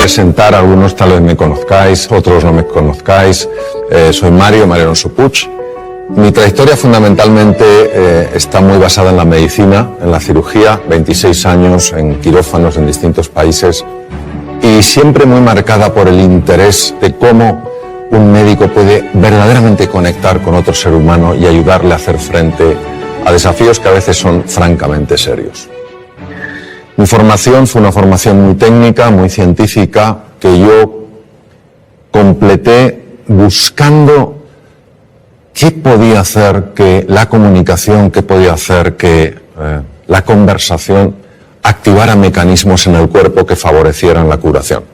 presentar, algunos tal vez me conozcáis, otros no me conozcáis. Soy Mario Alonso Puig. Mi trayectoria fundamentalmente está muy basada en la medicina, en la cirugía, 26 años en quirófanos en distintos países y siempre muy marcada por el interés de cómo un médico puede verdaderamente conectar con otro ser humano y ayudarle a hacer frente a desafíos que a veces son francamente serios. Mi formación fue una formación muy técnica, muy científica, que yo completé buscando qué podía hacer que la comunicación, qué podía hacer que la conversación activara mecanismos en el cuerpo que favorecieran la curación.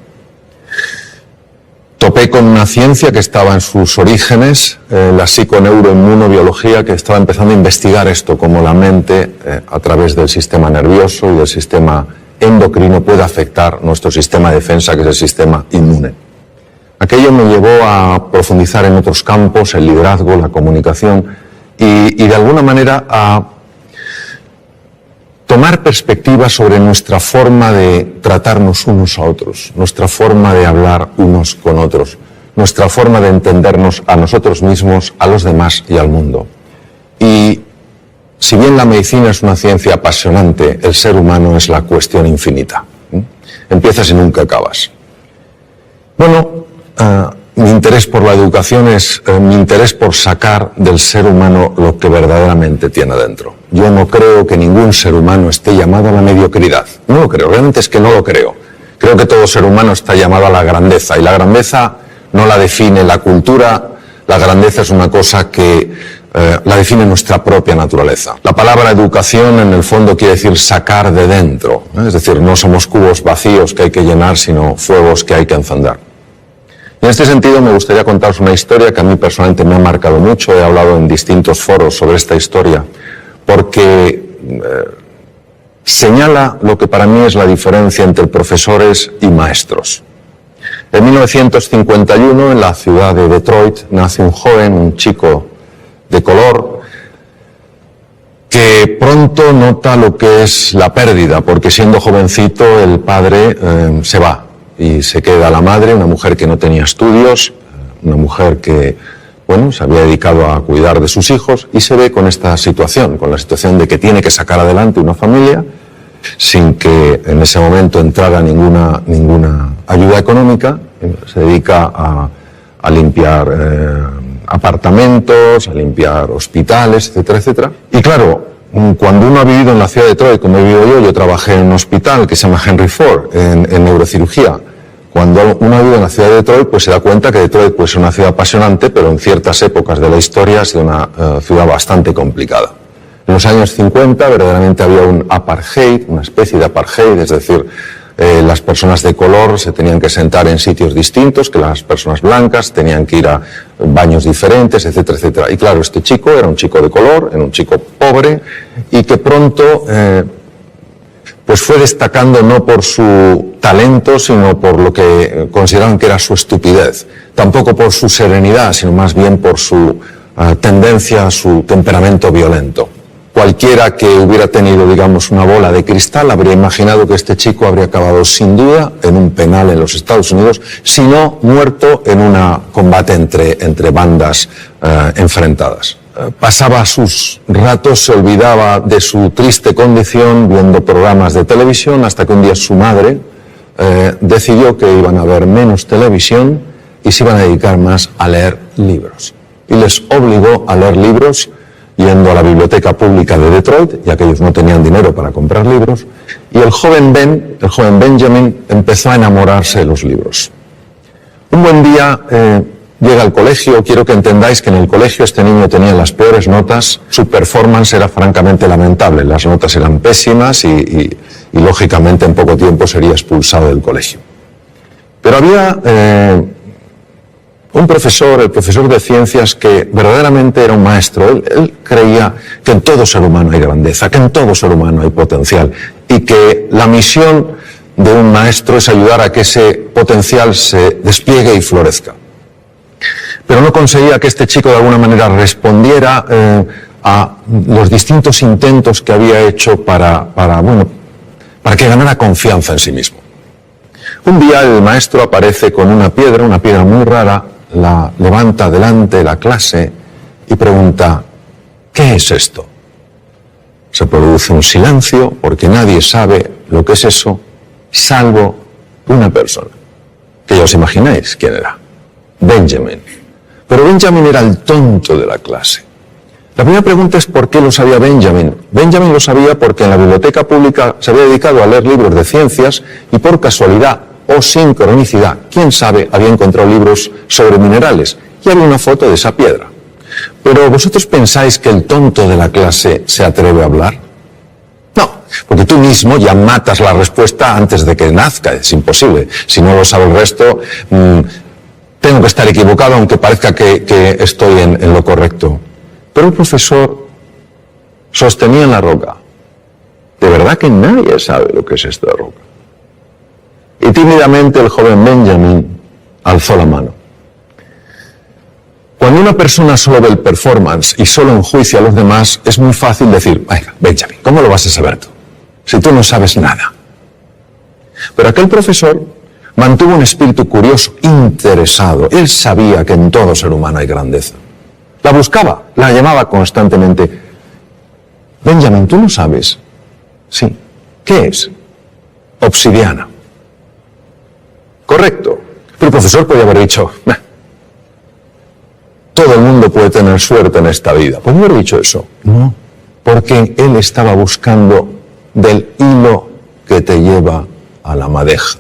Topé con una ciencia que estaba en sus orígenes, la psiconeuroinmunobiología, que estaba empezando a investigar esto, cómo la mente, a través del sistema nervioso y del sistema endocrino, puede afectar nuestro sistema de defensa, que es el sistema inmune. Aquello me llevó a profundizar en otros campos, el liderazgo, la comunicación, y de alguna manera a tomar perspectiva sobre nuestra forma de tratarnos unos a otros, nuestra forma de hablar unos con otros, nuestra forma de entendernos a nosotros mismos, a los demás y al mundo. Y si bien la medicina es una ciencia apasionante, el ser humano es la cuestión infinita. Empiezas y nunca acabas. Bueno, mi interés por la educación es mi interés por sacar del ser humano lo que verdaderamente tiene dentro. Yo no creo que ningún ser humano esté llamado a la mediocridad. No lo creo, realmente es que no lo creo. Creo que todo ser humano está llamado a la grandeza, y la grandeza no la define la cultura, la grandeza es una cosa que la define nuestra propia naturaleza. La palabra educación en el fondo quiere decir sacar de dentro, es decir, no somos cubos vacíos que hay que llenar, sino fuegos que hay que encender. Y en este sentido me gustaría contaros una historia que a mí personalmente me ha marcado mucho. He hablado en distintos foros sobre esta historia porque señala lo que para mí es la diferencia entre profesores y maestros. En 1951, en la ciudad de Detroit, nace un joven, un chico de color, que pronto nota lo que es la pérdida, porque siendo jovencito el padre se va. Y se queda la madre, una mujer que no tenía estudios, una mujer que, bueno, se había dedicado a cuidar de sus hijos, y se ve con esta situación, con la situación de que tiene que sacar adelante una familia sin que en ese momento entrara ninguna ayuda económica. Se dedica a limpiar apartamentos, a limpiar hospitales, etcétera, etcétera. Y claro, cuando uno ha vivido en la ciudad de Detroit, como he vivido yo trabajé en un hospital que se llama Henry Ford, en neurocirugía. Cuando uno ha vivido en la ciudad de Detroit, pues se da cuenta que Detroit pues, es una ciudad apasionante, pero en ciertas épocas de la historia ha sido una ciudad bastante complicada. En los años 50 verdaderamente había un apartheid, una especie de apartheid, es decir, las personas de color se tenían que sentar en sitios distintos que las personas blancas, tenían que ir a baños diferentes, etcétera, etcétera. Y claro, este chico era un chico de color, era un chico pobre, y que pronto pues fue destacando no por su talento, sino por lo que consideraban que era su estupidez. Tampoco por su serenidad, sino más bien por su tendencia, su temperamento violento. Cualquiera que hubiera tenido, digamos, una bola de cristal habría imaginado que este chico habría acabado sin duda en un penal en los Estados Unidos, si no muerto en un combate entre bandas enfrentadas. Pasaba sus ratos, se olvidaba de su triste condición viendo programas de televisión, hasta que un día su madre decidió que iban a ver menos televisión y se iban a dedicar más a leer libros. Y les obligó a leer libros yendo a la biblioteca pública de Detroit, ya que ellos no tenían dinero para comprar libros, y el joven Benjamin empezó a enamorarse de los libros. Un buen día llega al colegio. Quiero que entendáis que en el colegio este niño tenía las peores notas, su performance era francamente lamentable, las notas eran pésimas y lógicamente en poco tiempo sería expulsado del colegio. Pero había un profesor, el profesor de ciencias, que verdaderamente era un maestro. Él creía que en todo ser humano hay grandeza, que en todo ser humano hay potencial, y que la misión de un maestro es ayudar a que ese potencial se despliegue y florezca. Pero no conseguía que este chico de alguna manera respondiera a los distintos intentos que había hecho para que ganara confianza en sí mismo. Un día el maestro aparece con una piedra muy rara, la levanta delante de la clase y pregunta: ¿qué es esto? Se produce un silencio porque nadie sabe lo que es eso, salvo una persona, que ya os imagináis quién era: Benjamin. Pero Benjamin era el tonto de la clase. La primera pregunta es ¿por qué lo sabía Benjamin? Benjamin lo sabía porque en la biblioteca pública se había dedicado a leer libros de ciencias y por casualidad o sincronicidad, quién sabe, había encontrado libros sobre minerales y había una foto de esa piedra. Pero ¿vosotros pensáis que el tonto de la clase se atreve a hablar? No, porque tú mismo ya matas la respuesta antes de que nazca, es imposible. Si no lo sabe el resto, tengo que estar equivocado aunque parezca que estoy en lo correcto. Pero el profesor sostenía en la roca: de verdad que nadie sabe lo que es esto de roca. Y tímidamente el joven Benjamin alzó la mano. Cuando una persona solo ve el performance y solo enjuicia a los demás, es muy fácil decir: venga, Benjamin, ¿cómo lo vas a saber tú? Si tú no sabes nada. Pero aquel profesor mantuvo un espíritu curioso, interesado. Él sabía que en todo ser humano hay grandeza. La buscaba, la llamaba constantemente. Benjamin, ¿tú no sabes? Sí. ¿Qué es? Obsidiana. Correcto. Pero el profesor podía haber dicho: todo el mundo puede tener suerte en esta vida. ¿Podría haber dicho eso? No. Porque él estaba buscando del hilo que te lleva a la madeja.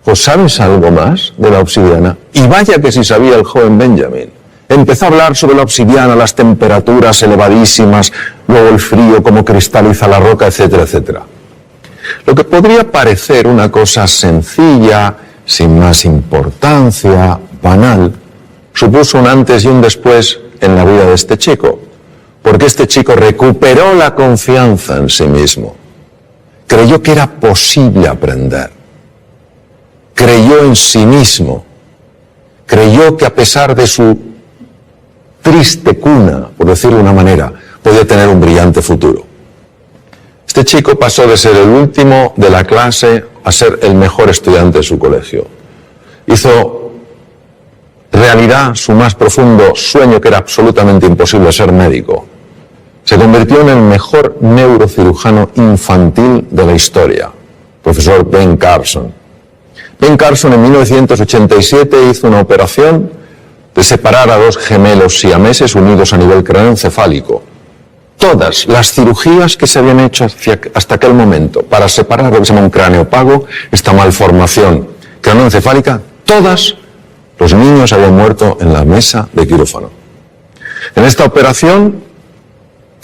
¿Pues sabes algo más de la obsidiana? Y vaya que sí sabía el joven Benjamin. Empezó a hablar sobre la obsidiana, las temperaturas elevadísimas, luego el frío, cómo cristaliza la roca, etcétera, etcétera. Lo que podría parecer una cosa sencilla, sin más importancia, banal, supuso un antes y un después en la vida de este chico, porque este chico recuperó la confianza en sí mismo, creyó que era posible aprender, creyó en sí mismo, creyó que a pesar de su triste cuna, por decirlo de una manera, podía tener un brillante futuro. Este chico pasó de ser el último de la clase a ser el mejor estudiante de su colegio. Hizo realidad su más profundo sueño, que era absolutamente imposible: ser médico. Se convirtió en el mejor neurocirujano infantil de la historia, profesor Ben Carson. Ben Carson en 1987 hizo una operación de separar a dos gemelos siameses unidos a nivel craneoencefálico. Todas las cirugías que se habían hecho hasta aquel momento para separar lo que se llama un cráneo pago, esta malformación craneoencefálica, todas los niños habían muerto en la mesa de quirófano. En esta operación,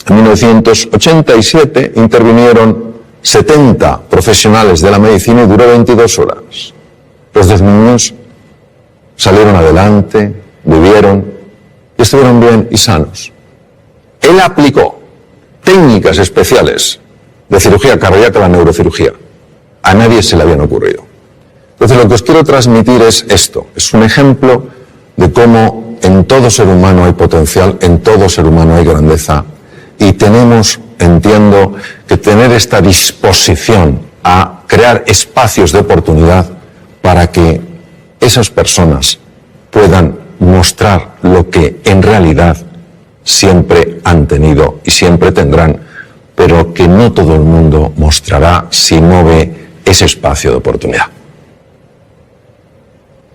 en 1987, intervinieron 70 profesionales de la medicina y duró 22 horas. Los dos niños salieron adelante, vivieron y estuvieron bien y sanos. Él aplicó técnicas especiales de cirugía cardíaca a la neurocirugía. A nadie se le habían ocurrido. Entonces lo que os quiero transmitir es esto. Es un ejemplo de cómo en todo ser humano hay potencial, en todo ser humano hay grandeza. Y tenemos, entiendo, que tener esta disposición a crear espacios de oportunidad para que esas personas puedan mostrar lo que en realidad siempre han tenido y siempre tendrán, pero que no todo el mundo mostrará si no ve ese espacio de oportunidad.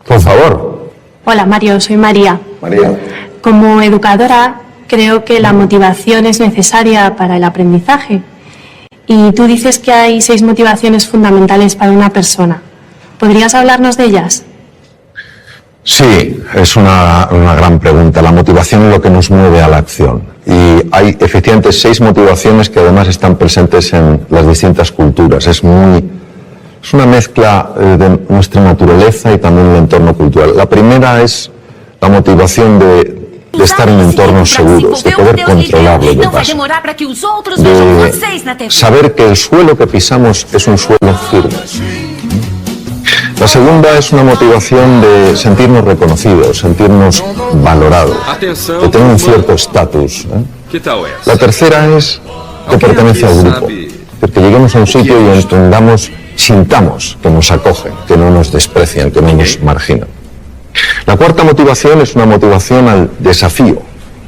Por favor. Hola Mario, soy María. María. Como educadora, creo que la motivación es necesaria para el aprendizaje. Y tú dices que hay 6 motivaciones fundamentales para una persona. ¿Podrías hablarnos de ellas? Sí, es una gran pregunta. La motivación es lo que nos mueve a la acción. Y hay efectivamente 6 motivaciones que además están presentes en las distintas culturas. Es una mezcla de nuestra naturaleza y también el entorno cultural. La primera es la motivación de estar en entornos seguros, de poder controlar lo que pasa, de saber que el suelo que pisamos es un suelo firme. La segunda es una motivación de sentirnos reconocidos, sentirnos valorados, de tener un cierto estatus. La tercera es que pertenece al grupo. Que lleguemos a un sitio y entendamos, sintamos que nos acogen, que no nos desprecian, que no nos marginan. La cuarta motivación es una motivación al desafío,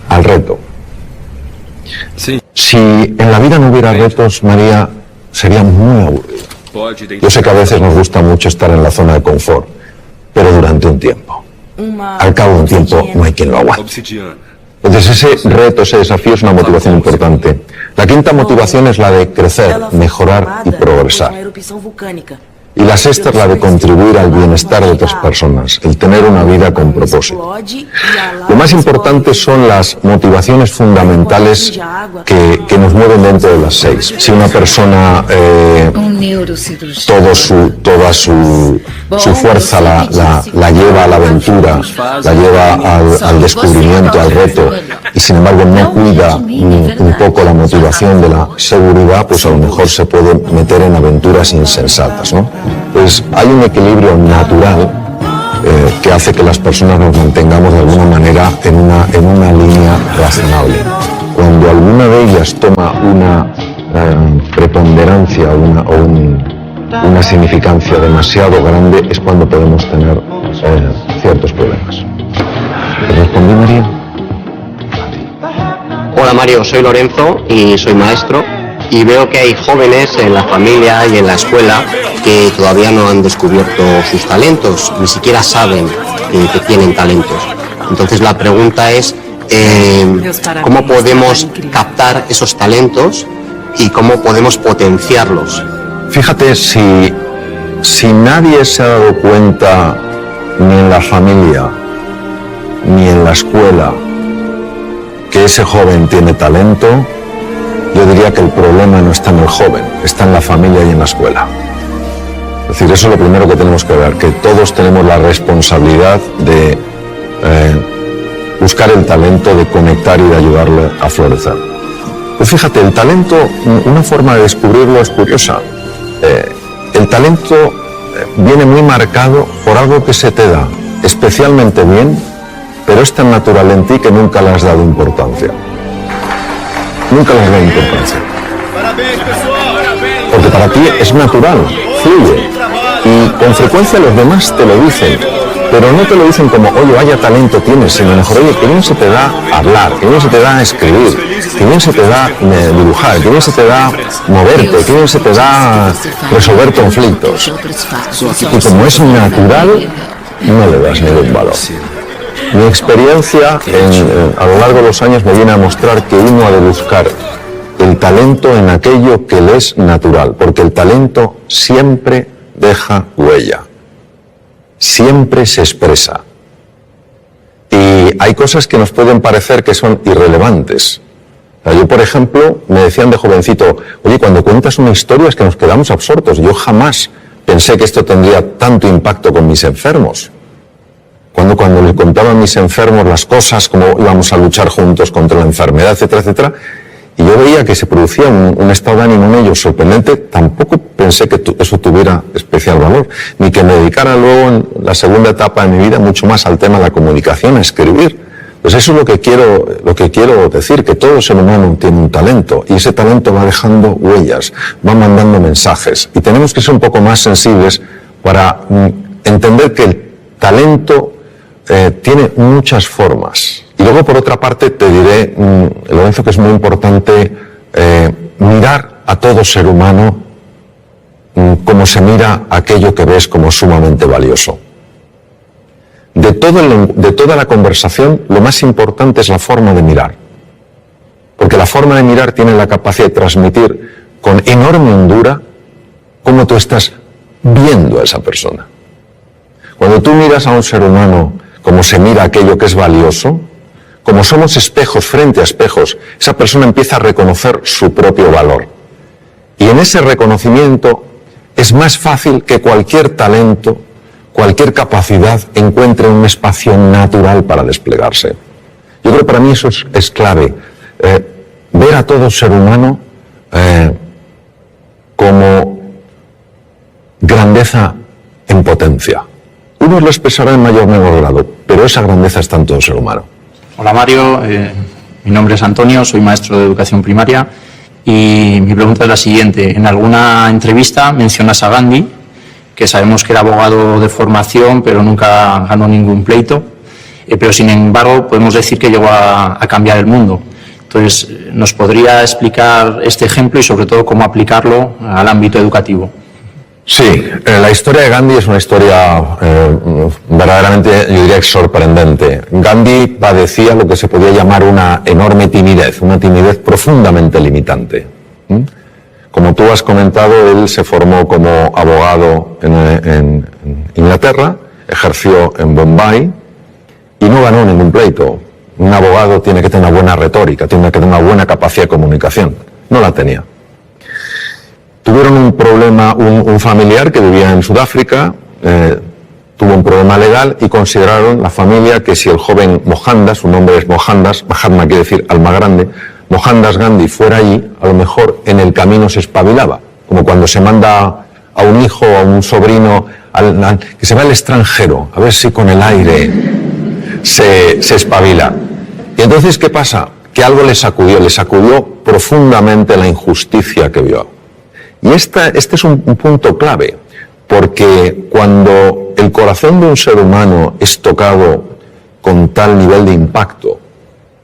al reto. Sí. Si en la vida no hubiera retos, María, sería muy aburrido. Yo sé que a veces nos gusta mucho estar en la zona de confort, pero durante un tiempo. Al cabo de un tiempo no hay quien lo aguante. Entonces ese reto, ese desafío es una motivación importante. La quinta motivación es la de crecer, mejorar y progresar. Y la sexta es la de contribuir al bienestar de otras personas, el tener una vida con propósito. Lo más importante son las motivaciones fundamentales que nos mueven dentro de las 6. Si una persona toda su fuerza la lleva a la aventura, la lleva al descubrimiento, al reto, y sin embargo no cuida un poco la motivación de la seguridad, pues a lo mejor se puede meter en aventuras insensatas, ¿no? Pues hay un equilibrio natural que hace que las personas nos mantengamos de alguna manera en una línea razonable. Cuando alguna de ellas toma una preponderancia o una significancia demasiado grande, es cuando podemos tener ciertos problemas. ¿Te respondí, María? Hola Mario, soy Lorenzo y soy maestro, y veo que hay jóvenes en la familia y en la escuela que todavía no han descubierto sus talentos, ni siquiera saben que tienen talentos. Entonces la pregunta es, ¿cómo podemos captar esos talentos y cómo podemos potenciarlos? Fíjate, si nadie se ha dado cuenta, ni en la familia, ni en la escuela, que ese joven tiene talento, yo diría que el problema no está en el joven, está en la familia y en la escuela. Es decir, eso es lo primero que tenemos que ver, que todos tenemos la responsabilidad de buscar el talento, de conectar y de ayudarle a florecer. Pues fíjate, el talento, una forma de descubrirlo es curiosa. El talento viene muy marcado por algo que se te da especialmente bien, pero es tan natural en ti que nunca le has dado importancia. Nunca le has dado importancia. Porque para ti es natural, fluye. Y con frecuencia los demás te lo dicen, pero no te lo dicen como, oye, vaya talento tienes, sino mejor, oye, que bien se te da hablar, que bien se te da escribir, que bien se te da dibujar, que bien se te da moverte, que bien se te da resolver conflictos. Y como es natural, no le das ningún valor. Mi experiencia a lo largo de los años me viene a mostrar que uno ha de buscar el talento en aquello que le es natural, porque el talento siempre deja huella, siempre se expresa. Y hay cosas que nos pueden parecer que son irrelevantes. Yo, por ejemplo, me decían de jovencito, oye, cuando cuentas una historia es que nos quedamos absortos. Yo jamás pensé que esto tendría tanto impacto con mis enfermos. Cuando les contaba a mis enfermos las cosas, cómo íbamos a luchar juntos contra la enfermedad, etcétera, etcétera, y yo veía que se producía un estado de ánimo en ellos sorprendente, tampoco pensé que eso tuviera especial valor, ni que me dedicara luego en la segunda etapa de mi vida mucho más al tema de la comunicación, a escribir. Pues eso es lo que quiero decir, que todo ser humano tiene un talento, y ese talento va dejando huellas, va mandando mensajes, y tenemos que ser un poco más sensibles para entender que el talento tiene muchas formas. Y luego, por otra parte, te diré, Lorenzo, que es muy importante mirar a todo ser humano como se mira aquello que ves como sumamente valioso. De toda la conversación, lo más importante es la forma de mirar. Porque la forma de mirar tiene la capacidad de transmitir con enorme hondura cómo tú estás viendo a esa persona. Cuando tú miras a un ser humano como se mira aquello que es valioso, como somos espejos frente a espejos, esa persona empieza a reconocer su propio valor. Y en ese reconocimiento es más fácil que cualquier talento, cualquier capacidad encuentre un espacio natural para desplegarse. Yo creo que para mí eso es clave. Ver a todo ser humano como grandeza en potencia. Unos lo expresarán en mayor o menor grado, pero esa grandeza está en todo ser humano. Hola Mario, mi nombre es Antonio, soy maestro de educación primaria Y mi pregunta es la siguiente. En alguna entrevista mencionas a Gandhi, que sabemos que era abogado de formación, pero nunca ganó ningún pleito. Pero sin embargo podemos decir que llegó a cambiar el mundo. Entonces, ¿nos podría explicar este ejemplo y sobre todo cómo aplicarlo al ámbito educativo? Sí, la historia de Gandhi es una historia verdaderamente, yo diría, sorprendente. Gandhi padecía lo que se podía llamar una enorme timidez, una timidez profundamente limitante. Como tú has comentado, él se formó como abogado en Inglaterra, ejerció en Bombay y no ganó ningún pleito. Un abogado tiene que tener una buena retórica, tiene que tener una buena capacidad de comunicación. No la tenía. Tuvieron un problema, un familiar que vivía en Sudáfrica, tuvo un problema legal y consideraron la familia que si el joven Mohandas, su nombre es Mohandas, Mahatma quiere decir alma grande, Mohandas Gandhi fuera allí, a lo mejor en el camino se espabilaba, como cuando se manda a un hijo o a un sobrino que se va al extranjero, a ver si con el aire se espabila. Y entonces, ¿qué pasa? Que algo le sacudió profundamente la injusticia que vio. Y este es un punto clave, porque cuando el corazón de un ser humano es tocado con tal nivel de impacto,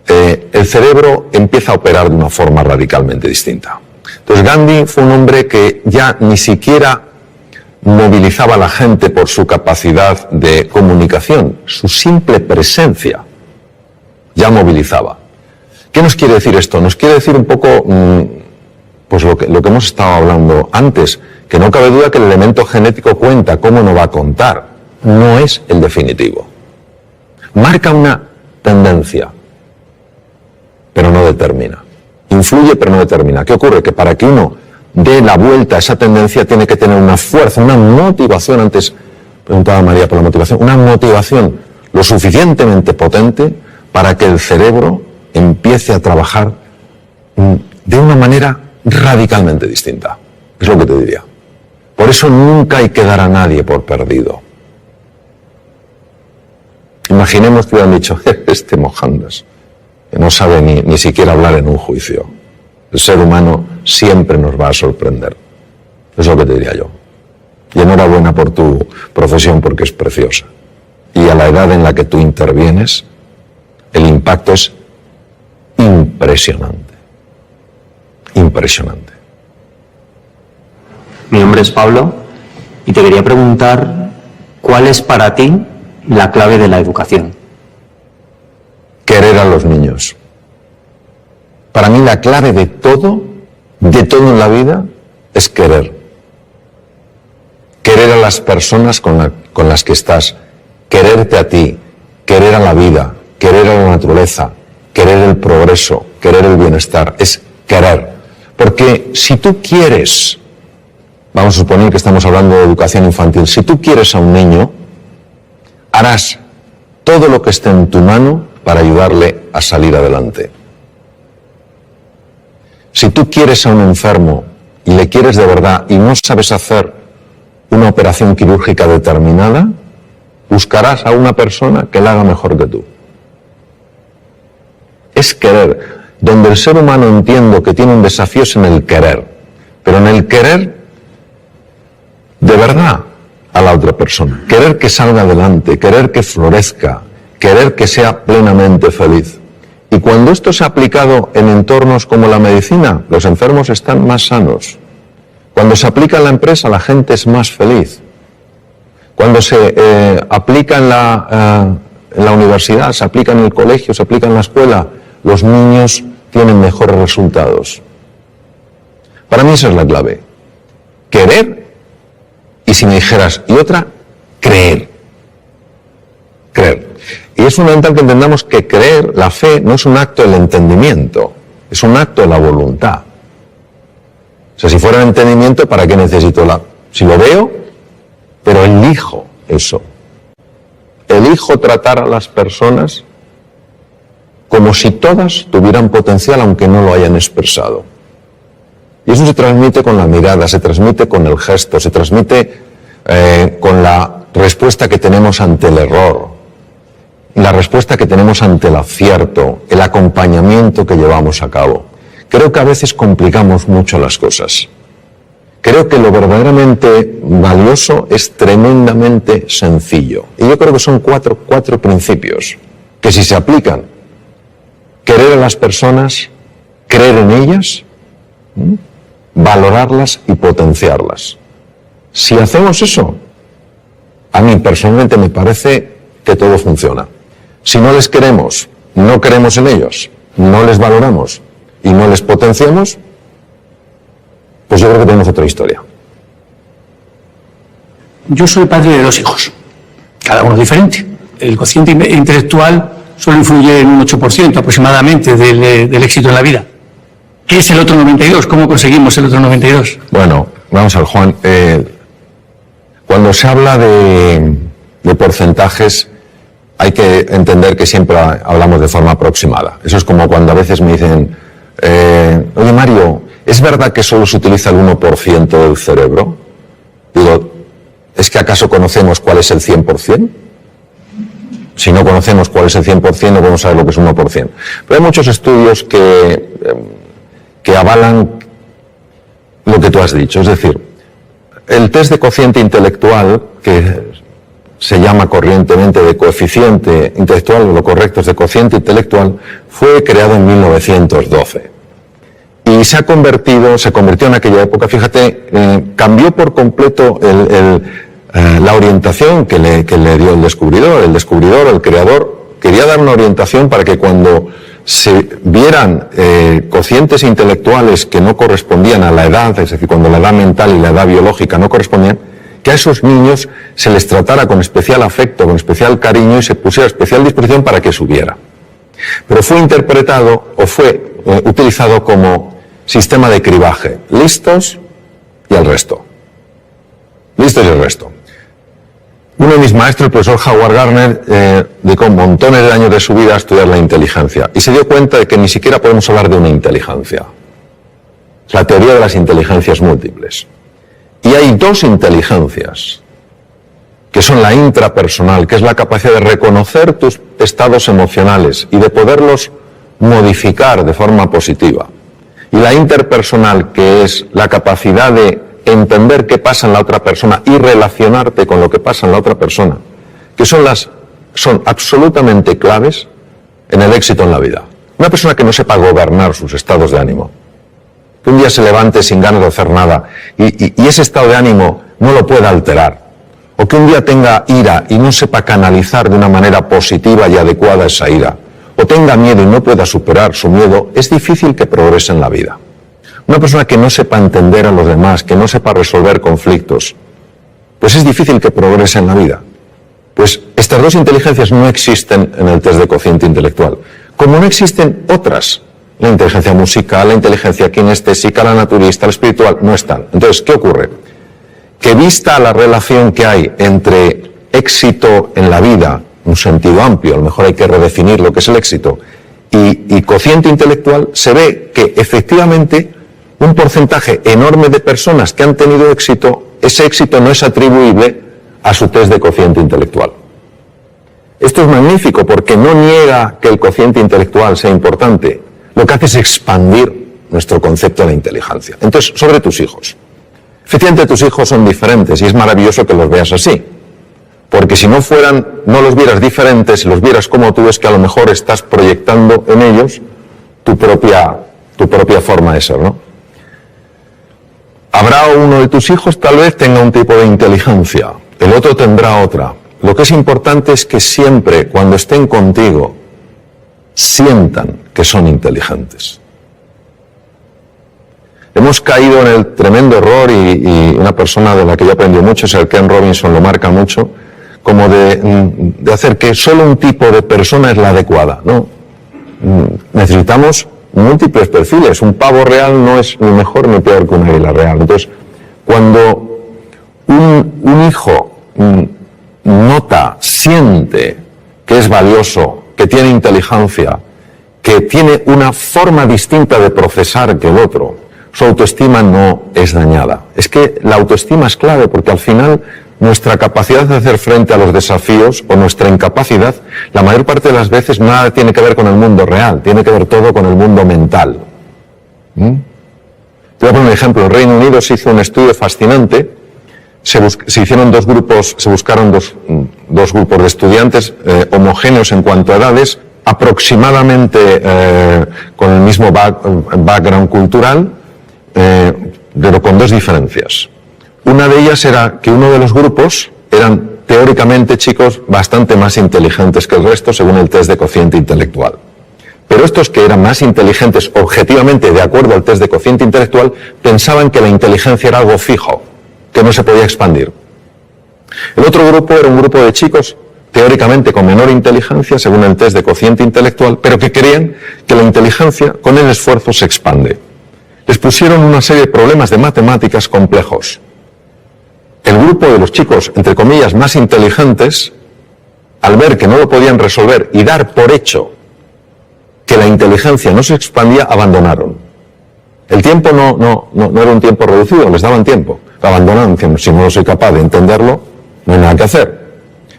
el cerebro empieza a operar de una forma radicalmente distinta. Entonces Gandhi fue un hombre que ya ni siquiera movilizaba a la gente por su capacidad de comunicación, su simple presencia ya movilizaba. ¿Qué nos quiere decir esto? Nos quiere decir un poco pues lo que hemos estado hablando antes, que no cabe duda que el elemento genético cuenta, ¿cómo no va a contar? No es el definitivo. Marca una tendencia, pero no determina. Influye, pero no determina. ¿Qué ocurre? Que para que uno dé la vuelta a esa tendencia tiene que tener una fuerza, una motivación. Antes preguntaba María por la motivación. Una motivación lo suficientemente potente para que el cerebro empiece a trabajar de una manera radicalmente distinta. Es lo que te diría. Por eso nunca hay que dar a nadie por perdido. Imaginemos que hubieran dicho, este Mohandas, que no sabe ni siquiera hablar en un juicio. El ser humano siempre nos va a sorprender. Es lo que te diría yo. Y enhorabuena por tu profesión porque es preciosa. Y a la edad en la que tú intervienes, el impacto es impresionante. Impresionante. Mi nombre es Pablo y te quería preguntar ¿cuál es para ti la clave de la educación? Querer a los niños. Para mí la clave de todo en la vida es querer. Querer a las personas con las que estás, quererte a ti, querer a la vida, querer a la naturaleza, querer el progreso, querer el bienestar, es querer. Porque si tú quieres, vamos a suponer que estamos hablando de educación infantil, si tú quieres a un niño, harás todo lo que esté en tu mano para ayudarle a salir adelante. Si tú quieres a un enfermo y le quieres de verdad y no sabes hacer una operación quirúrgica determinada, buscarás a una persona que la haga mejor que tú. Es querer. Donde el ser humano entiendo que tiene un desafío es en el querer, pero en el querer de verdad a la otra persona, querer que salga adelante, querer que florezca, querer que sea plenamente feliz. Y cuando esto se ha aplicado en entornos como la medicina, los enfermos están más sanos. Cuando se aplica en la empresa, la gente es más feliz. Cuando se aplica en la universidad, se aplica en el colegio, se aplica en la escuela, los niños tienen mejores resultados. Para mí esa es la clave. Querer, y si me dijeras, y otra, creer. Creer. Y es fundamental que entendamos que creer, la fe, no es un acto del entendimiento, es un acto de la voluntad. O sea, si fuera el entendimiento, ¿para qué necesito si lo veo, pero elijo eso. Elijo tratar a las personas como si todas tuvieran potencial, aunque no lo hayan expresado. Y eso se transmite con la mirada, se transmite con el gesto, se transmite con la respuesta que tenemos ante el error, la respuesta que tenemos ante el acierto, el acompañamiento que llevamos a cabo. Creo que a veces complicamos mucho las cosas. Creo que lo verdaderamente valioso es tremendamente sencillo. Y yo creo que son cuatro principios que si se aplican, querer a las personas, creer en ellas, valorarlas y potenciarlas. Si hacemos eso, a mí personalmente me parece que todo funciona. Si no les queremos, no creemos en ellos, no les valoramos y no les potenciamos, pues yo creo que tenemos otra historia. Yo soy padre de 2 hijos, cada uno diferente. El cociente intelectual solo influye en un 8% aproximadamente del éxito en la vida. ¿Qué es el otro 92%? ¿Cómo conseguimos el otro 92%? Bueno, vamos al Juan. Cuando se habla de porcentajes, hay que entender que siempre hablamos de forma aproximada. Eso es como cuando a veces me dicen, oye Mario, ¿es verdad que solo se utiliza el 1% del cerebro? Digo, ¿es que acaso conocemos cuál es el 100%? Si no conocemos cuál es el 100%, no podemos saber lo que es 1%. Pero hay muchos estudios que avalan lo que tú has dicho. Es decir, el test de cociente intelectual, que se llama corrientemente de coeficiente intelectual, lo correcto es de cociente intelectual, fue creado en 1912. Y se convirtió en aquella época, fíjate, cambió por completo la orientación que le dio el descubridor, el creador, quería dar una orientación para que cuando se vieran cocientes intelectuales que no correspondían a la edad, es decir, cuando la edad mental y la edad biológica no correspondían, que a esos niños se les tratara con especial afecto, con especial cariño y se pusiera a especial disposición para que subiera. Pero fue interpretado o fue utilizado como sistema de cribaje, listos y el resto. Listos y el resto. Uno de mis maestros, el profesor Howard Gardner, dedicó montones de años de su vida a estudiar la inteligencia y se dio cuenta de que ni siquiera podemos hablar de una inteligencia. La teoría de las inteligencias múltiples. Y hay 2 inteligencias, que son la intrapersonal, que es la capacidad de reconocer tus estados emocionales y de poderlos modificar de forma positiva. Y la interpersonal, que es la capacidad de entender qué pasa en la otra persona y relacionarte con lo que pasa en la otra persona, que son absolutamente claves en el éxito en la vida. Una persona que no sepa gobernar sus estados de ánimo, que un día se levante sin ganas de hacer nada y ese estado de ánimo no lo pueda alterar, o que un día tenga ira y no sepa canalizar de una manera positiva y adecuada esa ira, o tenga miedo y no pueda superar su miedo, es difícil que progrese en la vida. Una persona que no sepa entender a los demás, que no sepa resolver conflictos, pues es difícil que progrese en la vida. Pues estas 2 inteligencias no existen en el test de cociente intelectual, como no existen otras. La inteligencia musical, la inteligencia kinestésica, la naturista, la espiritual, no están. Entonces, ¿qué ocurre? Que vista la relación que hay entre éxito en la vida, un sentido amplio, a lo mejor hay que redefinir lo que es el éxito, y cociente intelectual, se ve que efectivamente un porcentaje enorme de personas que han tenido éxito, ese éxito no es atribuible a su test de cociente intelectual. Esto es magnífico porque no niega que el cociente intelectual sea importante, lo que hace es expandir nuestro concepto de inteligencia. Entonces, sobre tus hijos. Efectivamente, tus hijos son diferentes y es maravilloso que los veas así. Porque si no los vieras diferentes, si los vieras como tú, es que a lo mejor estás proyectando en ellos tu propia forma de ser, ¿no? Habrá uno de tus hijos, tal vez tenga un tipo de inteligencia, el otro tendrá otra. Lo que es importante es que siempre, cuando estén contigo, sientan que son inteligentes. Hemos caído en el tremendo error, y una persona de la que yo aprendí mucho, es el Ken Robinson, lo marca mucho, como de hacer que solo un tipo de persona es la adecuada, ¿no? Necesitamos múltiples perfiles. Un pavo real no es ni mejor ni peor que una águila real. Entonces, cuando un hijo nota, siente que es valioso, que tiene inteligencia, que tiene una forma distinta de procesar que el otro, su autoestima no es dañada. Es que la autoestima es clave porque al final nuestra capacidad de hacer frente a los desafíos o nuestra incapacidad, la mayor parte de las veces nada tiene que ver con el mundo real, tiene que ver todo con el mundo mental. Te voy a poner un ejemplo. En Reino Unido se hizo un estudio fascinante. Se hicieron dos grupos, se buscaron dos grupos de estudiantes homogéneos en cuanto a edades, aproximadamente con el mismo background cultural, pero con dos diferencias. Una de ellas era que uno de los grupos eran teóricamente chicos bastante más inteligentes que el resto según el test de cociente intelectual. Pero estos que eran más inteligentes objetivamente de acuerdo al test de cociente intelectual pensaban que la inteligencia era algo fijo, que no se podía expandir. El otro grupo era un grupo de chicos teóricamente con menor inteligencia según el test de cociente intelectual, pero que creían que la inteligencia con el esfuerzo se expande. Les pusieron una serie de problemas de matemáticas complejos. El grupo de los chicos, entre comillas, más inteligentes, al ver que no lo podían resolver y dar por hecho que la inteligencia no se expandía, abandonaron. El tiempo no era un tiempo reducido, les daban tiempo. Abandonaron, diciendo, si no soy capaz de entenderlo, no hay nada que hacer.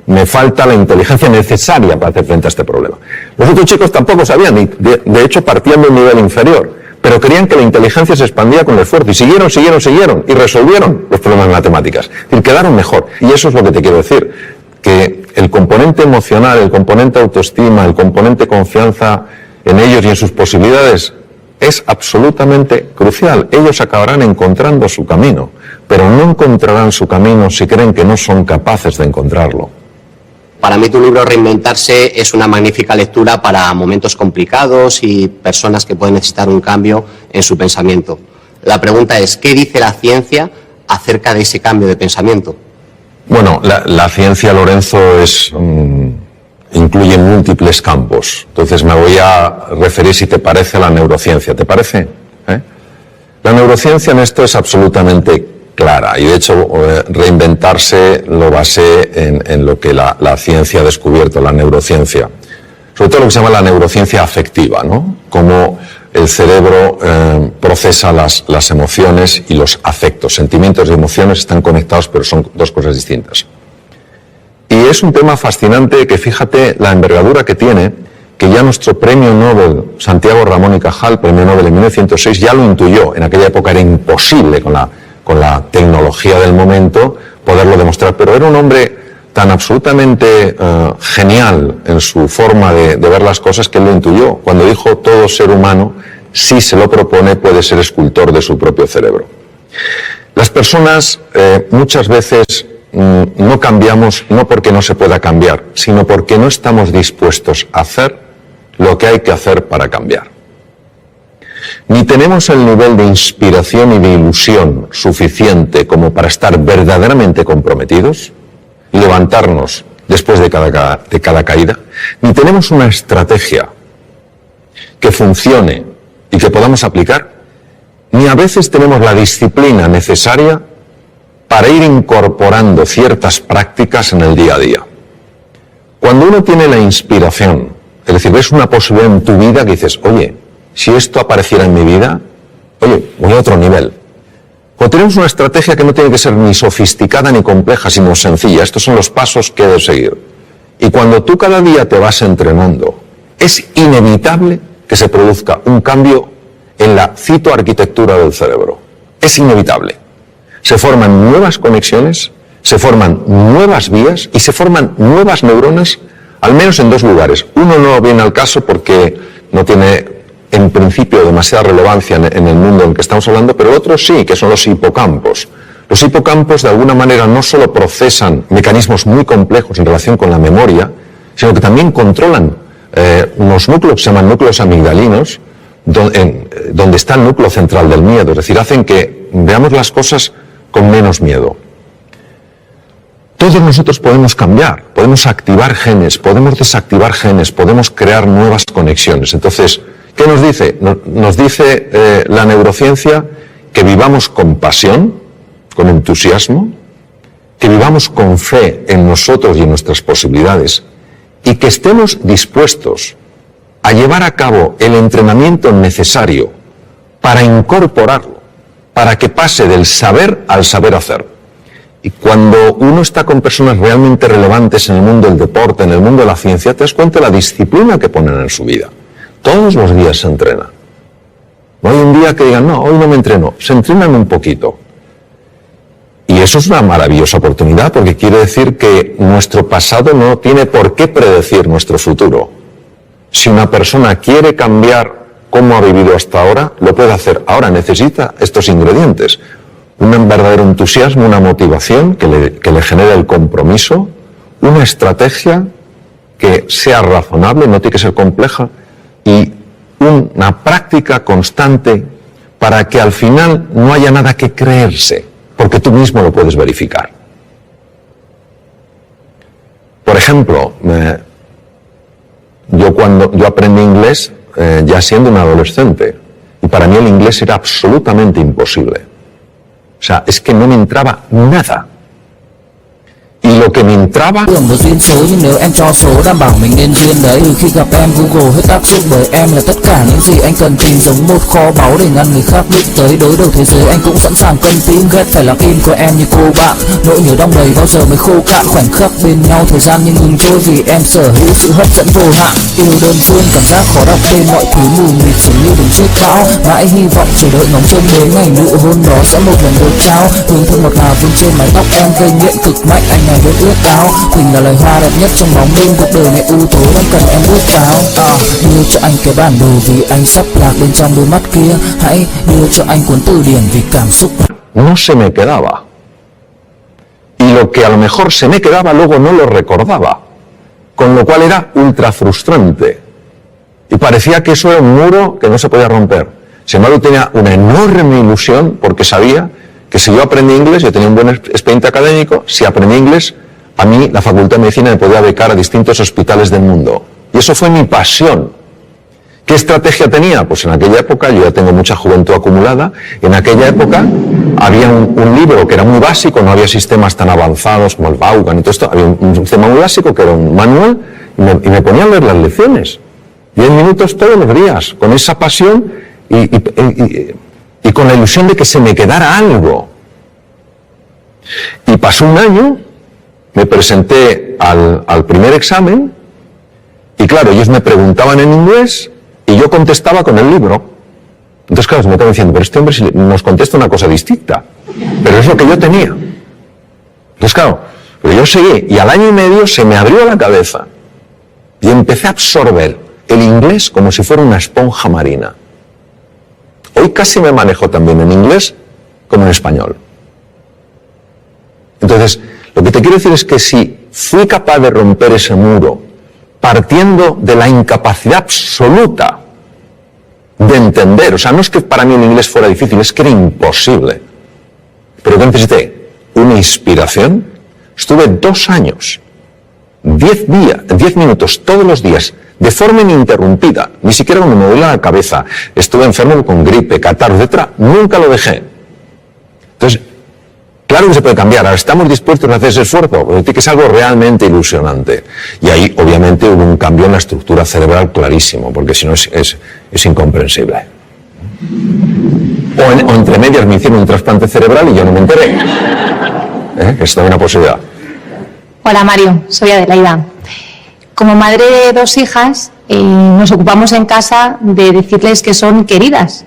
Me falta la inteligencia necesaria para hacer frente a este problema. Los otros chicos tampoco sabían, y de hecho partían de un nivel inferior, pero creían que la inteligencia se expandía con el esfuerzo, y siguieron, y resolvieron los problemas matemáticas. Es decir, quedaron mejor. Y eso es lo que te quiero decir, que el componente emocional, el componente autoestima, el componente confianza en ellos y en sus posibilidades es absolutamente crucial. Ellos acabarán encontrando su camino, pero no encontrarán su camino si creen que no son capaces de encontrarlo. Para mí tu libro Reinventarse es una magnífica lectura para momentos complicados y personas que pueden necesitar un cambio en su pensamiento. La pregunta es, ¿qué dice la ciencia acerca de ese cambio de pensamiento? Bueno, la ciencia, Lorenzo, incluye múltiples campos. Entonces me voy a referir, si te parece, a la neurociencia. ¿Te parece? La neurociencia en esto es absolutamente clara, y de hecho Reinventarse lo basé en lo que la ciencia ha descubierto, la neurociencia. Sobre todo lo que se llama la neurociencia afectiva, ¿no? Cómo el cerebro procesa las emociones y los afectos. Sentimientos y emociones están conectados, pero son dos cosas distintas. Y es un tema fascinante que, fíjate la envergadura que tiene, que ya nuestro premio Nobel, Santiago Ramón y Cajal, premio Nobel en 1906, ya lo intuyó. En aquella época era imposible con la tecnología del momento poderlo demostrar, pero era un hombre tan absolutamente genial en su forma de ver las cosas que él lo intuyó, cuando dijo: todo ser humano, si se lo propone, puede ser escultor de su propio cerebro. Las personas muchas veces no cambiamos no porque no se pueda cambiar, sino porque no estamos dispuestos a hacer lo que hay que hacer para cambiar. Ni tenemos el nivel de inspiración y de ilusión suficiente como para estar verdaderamente comprometidos y levantarnos después de cada caída, ni tenemos una estrategia que funcione y que podamos aplicar, ni a veces tenemos la disciplina necesaria para ir incorporando ciertas prácticas en el día a día. Cuando uno tiene la inspiración, es decir, ves una posibilidad en tu vida que dices: oye, si esto apareciera en mi vida, oye, voy a otro nivel. Cuando tenemos una estrategia que no tiene que ser ni sofisticada ni compleja, sino sencilla, estos son los pasos que debes seguir. Y cuando tú cada día te vas entrenando, es inevitable que se produzca un cambio en la citoarquitectura del cerebro. Es inevitable. Se forman nuevas conexiones, se forman nuevas vías y se forman nuevas neuronas, al menos en dos lugares. Uno no viene al caso porque no tiene en principio demasiada relevancia en el mundo en el que estamos hablando, pero el otro sí, que son los hipocampos. Los hipocampos de alguna manera no solo procesan mecanismos muy complejos en relación con la memoria, sino que también controlan unos núcleos que se llaman núcleos amigdalinos, donde está el núcleo central del miedo, es decir, hacen que veamos las cosas con menos miedo. Todos nosotros podemos cambiar, podemos activar genes, podemos desactivar genes, podemos crear nuevas conexiones. Entonces, ¿qué nos dice? Nos dice la neurociencia que vivamos con pasión, con entusiasmo, que vivamos con fe en nosotros y en nuestras posibilidades, y que estemos dispuestos a llevar a cabo el entrenamiento necesario para incorporarlo, para que pase del saber al saber hacer. Y cuando uno está con personas realmente relevantes en el mundo del deporte, en el mundo de la ciencia, te das cuenta de la disciplina que ponen en su vida. Todos los días se entrena. No hay un día que digan, no, hoy no me entreno, se entrenan un poquito. Y eso es una maravillosa oportunidad porque quiere decir que nuestro pasado no tiene por qué predecir nuestro futuro. Si una persona quiere cambiar cómo ha vivido hasta ahora, lo puede hacer. Ahora necesita estos ingredientes. Un verdadero entusiasmo, una motivación que le genere el compromiso, una estrategia que sea razonable, no tiene que ser compleja, y una práctica constante para que al final no haya nada que creerse, porque tú mismo lo puedes verificar. Por ejemplo, yo aprendí inglés ya siendo un adolescente, y para mí el inglés era absolutamente imposible. O sea, es que no me entraba nada. Y lo que me entraba... Thường một duyên số nhưng nếu em cho số đảm bảo mình nên duyên đấy. Từ khi gặp em Google hết áp dụng bởi em là tất cả những gì anh cần tìm, giống một kho báu để ngăn người khác bước tới. Đối đầu thế giới anh cũng sẵn sàng cân tim, ghét phải là tim của em như cô bạn. Nỗi nhớ đong đầy bao giờ mới khô cạn, khoảnh khắc bên nhau thời gian như ngừng trôi vì em sở hữu sự hấp dẫn vô hạn. Yêu đơn phương cảm giác khó đọc tên, mọi thứ mù mịt dường như đứng trước bão. Mãi hy vọng chờ đợi ngóng trông đến ngày nụ hôn đó sẽ một lần được trao. Hương thơm ngọt ngào vương trên mái tóc em gây nghiện cực mạnh, anh này vẫn ước áo. Quỳnh là loài hoa đẹp nhất trong bóng đêm, cuộc đời này ưu tố đang cần em bước vào. Đưa cho anh cái bản đồ vì anh sắp lạc bên trong đôi mắt kia. Hãy đưa cho anh cuốn từ điển vì cảm xúc. No se me quedaba. Y lo que a lo mejor se me quedaba luego no lo recordaba. Con lo cual era ultra frustrante. Y parecía que eso era un muro que no se podía romper. Sin embargo, tenía una enorme ilusión porque sabía que si yo aprendí inglés, yo tenía un buen expediente académico, si aprendí inglés, a mí la Facultad de Medicina me podía becar a distintos hospitales del mundo. Y eso fue mi pasión. ¿Qué estrategia tenía? Pues en aquella época, yo ya tengo mucha juventud acumulada, en aquella época había un libro que era muy básico, no había sistemas tan avanzados como el Vaughan y todo esto, había un sistema muy básico que era un manual y me ponía a leer las lecciones. 10 minutos todos los días, con esa pasión y con la ilusión de que se me quedara algo. Y pasó un año, me presenté al primer examen y claro, ellos me preguntaban en inglés y yo contestaba con el libro. Entonces claro, se me estaban diciendo, pero este hombre nos contesta una cosa distinta, pero es lo que yo tenía. Entonces claro, pero yo seguí y al año y medio se me abrió la cabeza y empecé a absorber el inglés como si fuera una esponja marina. Hoy casi me manejo también en inglés como en español. Entonces, lo que te quiero decir es que si fui capaz de romper ese muro partiendo de la incapacidad absoluta de entender, o sea, no es que para mí el inglés fuera difícil, es que era imposible, pero que necesité una inspiración. Estuve 2 años, 10 minutos todos los días, de forma ininterrumpida, ni siquiera cuando me dolía la cabeza, estuve enfermo con gripe, catarro, etc., nunca lo dejé. Entonces, claro que se puede cambiar, ahora estamos dispuestos a hacer ese esfuerzo, porque que es algo realmente ilusionante. Y ahí, obviamente, hubo un cambio en la estructura cerebral clarísimo, porque si no es incomprensible. O entre medias me hicieron un trasplante cerebral y yo no me enteré. Es también una posibilidad. Hola Mario, soy Adelaida. Como madre de 2 hijas, nos ocupamos en casa de decirles que son queridas,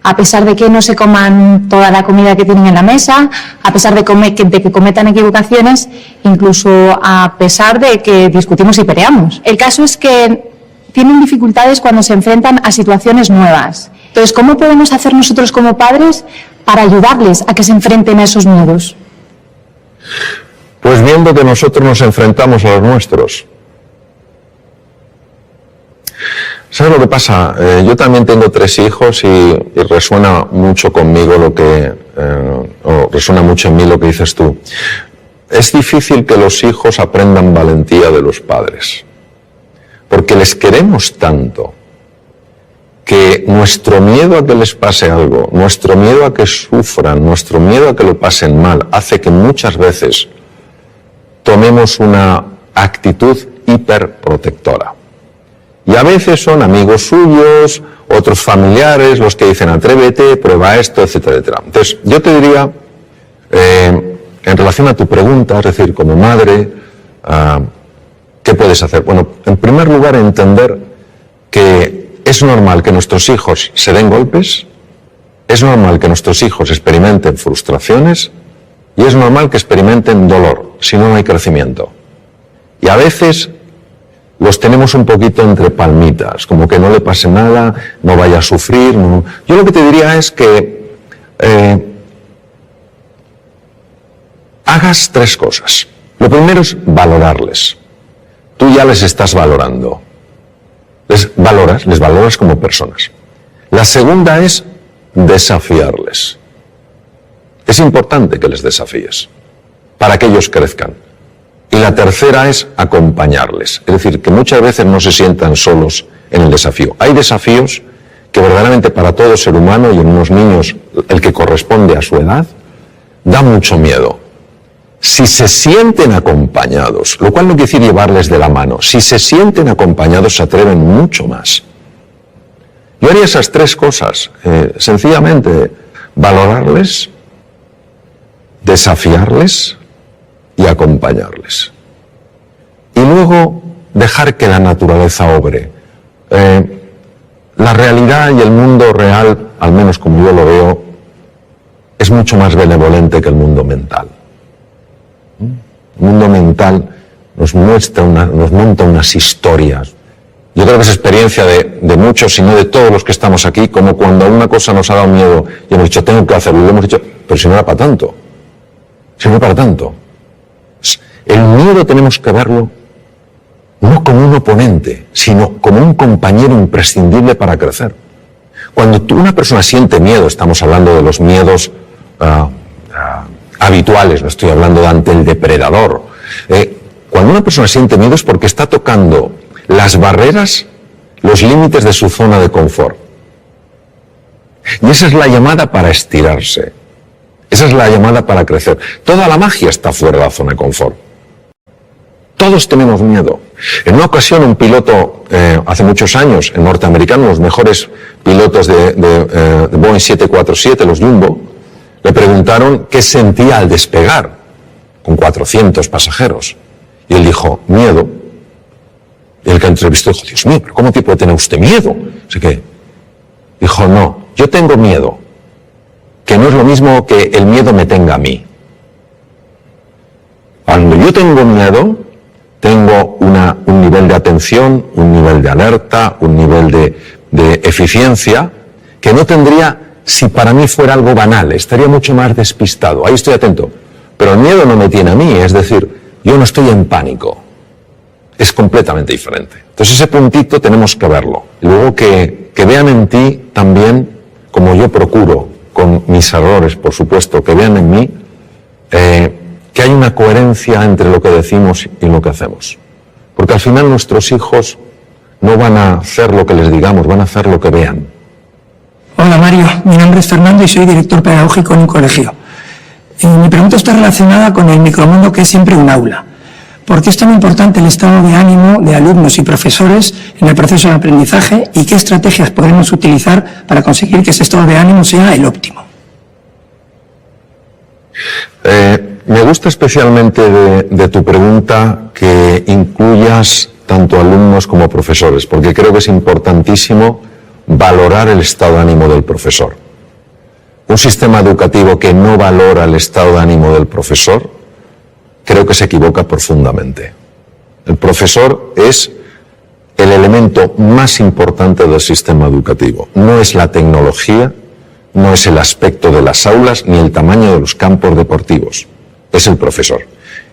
a pesar de que no se coman toda la comida que tienen en la mesa, a pesar de que cometan equivocaciones, incluso a pesar de que discutimos y peleamos. El caso es que tienen dificultades cuando se enfrentan a situaciones nuevas. Entonces, ¿cómo podemos hacer nosotros como padres para ayudarles a que se enfrenten a esos miedos? Pues viendo que nosotros nos enfrentamos a los nuestros. ¿Sabes lo que pasa? Yo también tengo 3 hijos y resuena mucho conmigo o resuena mucho en mí lo que dices tú. Es difícil que los hijos aprendan valentía de los padres, porque les queremos tanto que nuestro miedo a que les pase algo, nuestro miedo a que sufran, nuestro miedo a que lo pasen mal, hace que muchas veces tomemos una actitud hiperprotectora. Y a veces son amigos suyos, otros familiares, los que dicen atrévete, prueba esto, etcétera, etcétera. Entonces, yo te diría, en relación a tu pregunta, es decir, como madre, ¿qué puedes hacer? Bueno, en primer lugar, entender que es normal que nuestros hijos se den golpes, Es normal que nuestros hijos experimenten frustraciones y es normal que experimenten dolor, si no, no hay crecimiento. Y a veces los tenemos un poquito entre palmitas, como que no le pase nada, no vaya a sufrir. No. Yo lo que te diría es que hagas 3 cosas. Lo primero es valorarles. Tú ya les estás valorando. Les valoras como personas. La segunda es desafiarles. Es importante que les desafíes para que ellos crezcan. Y la tercera es acompañarles. Es decir, que muchas veces no se sientan solos en el desafío. Hay desafíos que verdaderamente para todo ser humano y en unos niños el que corresponde a su edad, da mucho miedo. Si se sienten acompañados, lo cual no quiere decir llevarles de la mano, si se sienten acompañados se atreven mucho más. Yo haría esas 3 cosas, sencillamente valorarles, desafiarles y acompañarles. Y luego dejar que la naturaleza obre. La realidad y el mundo real, al menos como yo lo veo, es mucho más benevolente que el mundo mental. El mundo mental nos monta unas historias. Yo creo que es experiencia de muchos, si no de todos los que estamos aquí, como cuando una cosa nos ha dado miedo y hemos dicho, tengo que hacerlo, y lo hemos dicho, pero si no era para tanto. Si no era para tanto. El miedo tenemos que verlo no como un oponente, sino como un compañero imprescindible para crecer. Cuando una persona siente miedo, estamos hablando de los miedos habituales, no estoy hablando de ante el depredador. Cuando una persona siente miedo es porque está tocando las barreras, los límites de su zona de confort. Y esa es la llamada para estirarse. Esa es la llamada para crecer. Toda la magia está fuera de la zona de confort. Todos tenemos miedo. En una ocasión un piloto, hace muchos años, en norteamericano, los mejores pilotos de Boeing 747, los Jumbo, le preguntaron qué sentía al despegar con 400 pasajeros. Y él dijo, miedo. Y el que entrevistó dijo, Dios mío, ¿pero cómo puede tener usted miedo? Así que dijo, no, yo tengo miedo, que no es lo mismo que el miedo me tenga a mí. Cuando yo tengo miedo, tengo un nivel de atención, un nivel de alerta, un nivel de eficiencia que no tendría si para mí fuera algo banal, estaría mucho más despistado. Ahí estoy atento. Pero el miedo no me tiene a mí, es decir, yo no estoy en pánico. Es completamente diferente. Entonces ese puntito tenemos que verlo. Y luego que vean en ti también, como yo procuro, con mis errores, por supuesto, que vean en mí que hay una coherencia entre lo que decimos y lo que hacemos. Porque al final nuestros hijos no van a hacer lo que les digamos, van a hacer lo que vean. Hola Mario, mi nombre es Fernando y soy director pedagógico en un colegio. Mi pregunta está relacionada con el micromundo que es siempre un aula. ¿Por qué es tan importante el estado de ánimo de alumnos y profesores en el proceso de aprendizaje y qué estrategias podremos utilizar para conseguir que ese estado de ánimo sea el óptimo? Me gusta especialmente de tu pregunta que incluyas tanto alumnos como profesores, porque creo que es importantísimo valorar el estado de ánimo del profesor. Un sistema educativo que no valora el estado de ánimo del profesor, creo que se equivoca profundamente. El profesor es el elemento más importante del sistema educativo. No es la tecnología, no es el aspecto de las aulas, ni el tamaño de los campos deportivos. Es el profesor.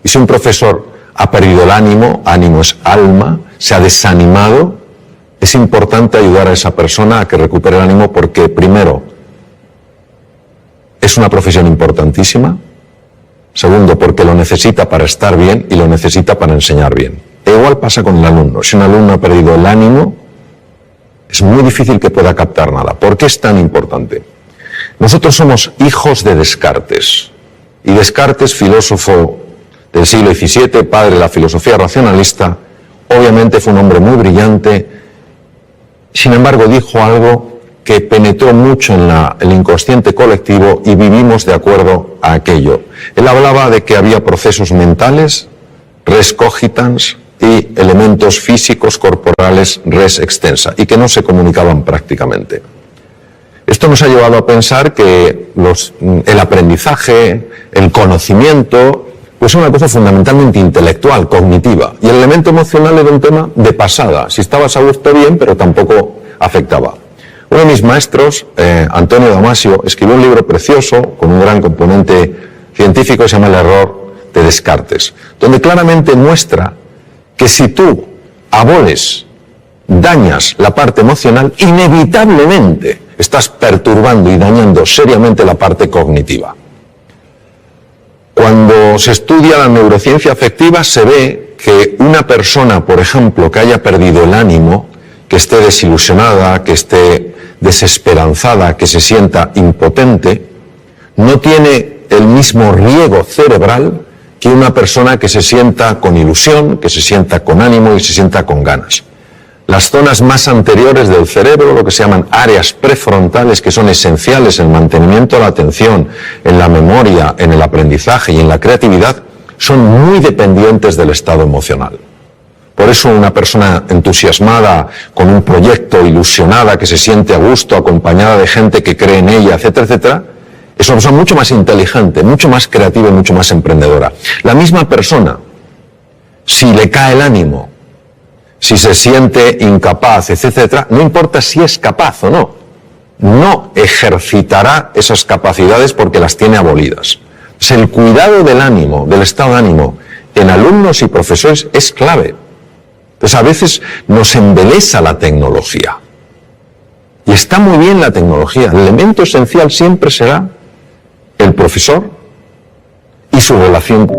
Y si un profesor ha perdido el ánimo, ánimo es alma, se ha desanimado, es importante ayudar a esa persona a que recupere el ánimo porque, primero, es una profesión importantísima. Segundo, porque lo necesita para estar bien y lo necesita para enseñar bien. E igual pasa con el alumno. Si un alumno ha perdido el ánimo, es muy difícil que pueda captar nada. ¿Por qué es tan importante? Nosotros somos hijos de Descartes. Y Descartes, filósofo del siglo XVII, padre de la filosofía racionalista, obviamente fue un hombre muy brillante. Sin embargo, dijo algo que penetró mucho en el inconsciente colectivo y vivimos de acuerdo a aquello. Él hablaba de que había procesos mentales, res cogitans, y elementos físicos corporales, res extensa, y que no se comunicaban prácticamente. Esto nos ha llevado a pensar que el aprendizaje, el conocimiento, pues es una cosa fundamentalmente intelectual, cognitiva. Y el elemento emocional era un tema de pasada. Si estabas a gusto, bien, pero tampoco afectaba. Uno de mis maestros, Antonio Damasio, escribió un libro precioso con un gran componente científico que se llama El error de Descartes, donde claramente muestra que si tú aboles, dañas la parte emocional, inevitablemente estás perturbando y dañando seriamente la parte cognitiva. Cuando se estudia la neurociencia afectiva se ve que una persona, por ejemplo, que haya perdido el ánimo, que esté desilusionada, que esté desesperanzada, que se sienta impotente, no tiene el mismo riego cerebral que una persona que se sienta con ilusión, que se sienta con ánimo y se sienta con ganas. Las zonas más anteriores del cerebro, lo que se llaman áreas prefrontales, que son esenciales en el mantenimiento de la atención, en la memoria, en el aprendizaje y en la creatividad, son muy dependientes del estado emocional. Por eso una persona entusiasmada, con un proyecto, ilusionada, que se siente a gusto, acompañada de gente que cree en ella, etcétera, etcétera, es una persona mucho más inteligente, mucho más creativa y mucho más emprendedora. La misma persona, si le cae el ánimo, si se siente incapaz, etcétera, no importa si es capaz o no, no ejercitará esas capacidades porque las tiene abolidas. Entonces, el cuidado del ánimo, del estado de ánimo, en alumnos y profesores es clave. Entonces, a veces nos embelesa la tecnología. Y está muy bien la tecnología. El elemento esencial siempre será el profesor y su relación.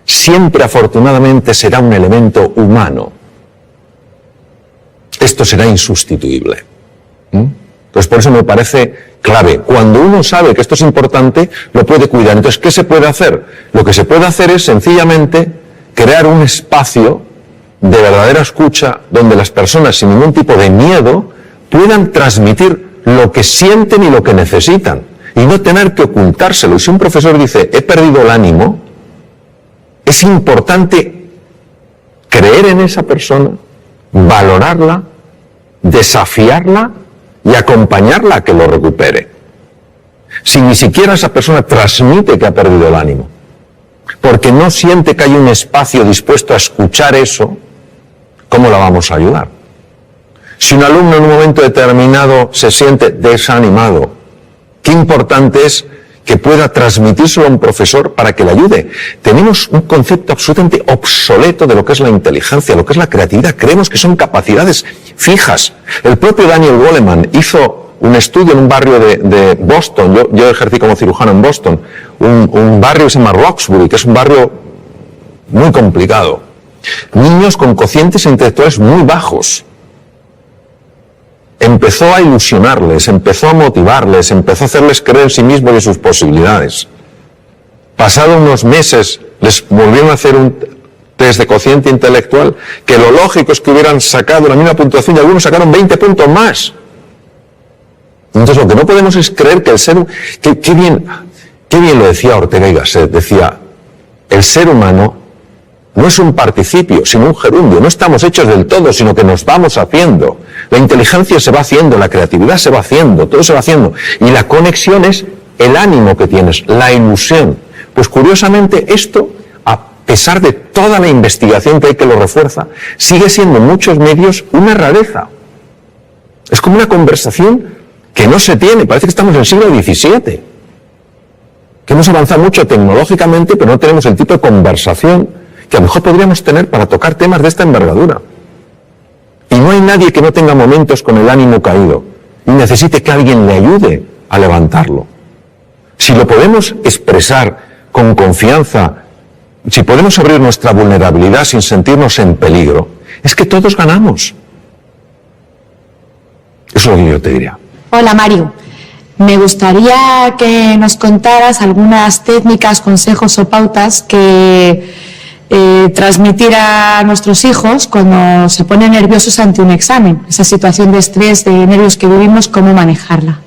Siempre, afortunadamente, será un elemento humano. Esto será insustituible. Entonces, por eso me parece clave. Cuando uno sabe que esto es importante, lo puede cuidar. Entonces, ¿qué se puede hacer? Lo que se puede hacer es, sencillamente, crear un espacio de verdadera escucha donde las personas, sin ningún tipo de miedo, puedan transmitir lo que sienten y lo que necesitan. Y no tener que ocultárselo. Y si un profesor dice, he perdido el ánimo, es importante creer en esa persona, valorarla, desafiarla y acompañarla a que lo recupere. Si ni siquiera esa persona transmite que ha perdido el ánimo, porque no siente que hay un espacio dispuesto a escuchar eso, ¿cómo la vamos a ayudar? Si un alumno en un momento determinado se siente desanimado, qué importante es que pueda transmitírselo a un profesor para que le ayude. Tenemos un concepto absolutamente obsoleto de lo que es la inteligencia, lo que es la creatividad. Creemos que son capacidades fijas. El propio Daniel Goleman hizo un estudio en un barrio de Boston. Yo ejercí como cirujano en Boston. Un barrio que se llama Roxbury, que es un barrio muy complicado. Niños con cocientes intelectuales muy bajos. Empezó a ilusionarles, empezó a motivarles, empezó a hacerles creer en sí mismos y en sus posibilidades. Pasados unos meses, les volvieron a hacer un test de cociente intelectual, que lo lógico es que hubieran sacado la misma puntuación y algunos sacaron 20 puntos más. Entonces, lo que no podemos es creer que el ser... Qué bien lo decía Ortega y Gasset, decía, el ser humano no es un participio, sino un gerundio. No estamos hechos del todo, sino que nos vamos haciendo. La inteligencia se va haciendo, la creatividad se va haciendo, todo se va haciendo. Y la conexión es el ánimo que tienes, la ilusión. Pues curiosamente esto, a pesar de toda la investigación que hay que lo refuerza, sigue siendo en muchos medios una rareza. Es como una conversación que no se tiene, parece que estamos en el siglo XVII. Que hemos avanzado mucho tecnológicamente, pero no tenemos el tipo de conversación que a lo mejor podríamos tener para tocar temas de esta envergadura. Y no hay nadie que no tenga momentos con el ánimo caído y necesite que alguien le ayude a levantarlo. Si lo podemos expresar con confianza, si podemos abrir nuestra vulnerabilidad sin sentirnos en peligro, es que todos ganamos. Eso es lo que yo te diría. Hola Mario, me gustaría que nos contaras algunas técnicas, consejos o pautas que transmitir a nuestros hijos cuando se ponen nerviosos ante un examen, esa situación de estrés, de nervios que vivimos, cómo manejarla.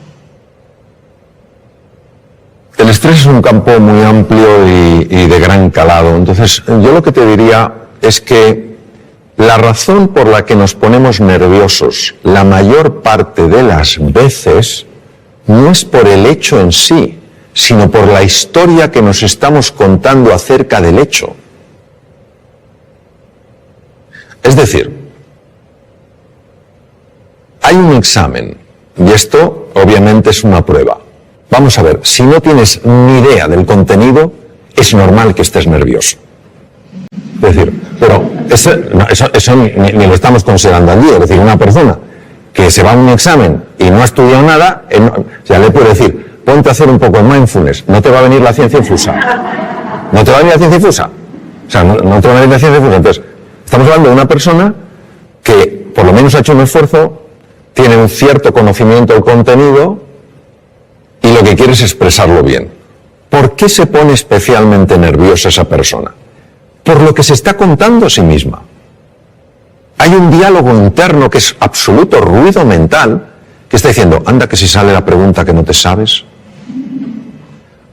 El estrés es un campo muy amplio y de gran calado. Entonces, yo lo que te diría es que la razón por la que nos ponemos nerviosos la mayor parte de las veces no es por el hecho en sí, sino por la historia que nos estamos contando acerca del hecho. Es decir, hay un examen, y esto obviamente es una prueba. Vamos a ver, si no tienes ni idea del contenido, es normal que estés nervioso. Es decir, pero eso ni lo estamos considerando al día. Es decir, una persona que se va a un examen y no ha estudiado nada, ya le puede decir, ponte a hacer un poco de mindfulness, no te va a venir la ciencia infusa. ¿No te va a venir la ciencia infusa? O sea, no te va a venir la ciencia infusa. Entonces, estamos hablando de una persona que por lo menos ha hecho un esfuerzo, tiene un cierto conocimiento del contenido y lo que quiere es expresarlo bien. ¿Por qué se pone especialmente nerviosa esa persona? Por lo que se está contando a sí misma. Hay un diálogo interno que es absoluto ruido mental que está diciendo, anda que si sale la pregunta que no te sabes,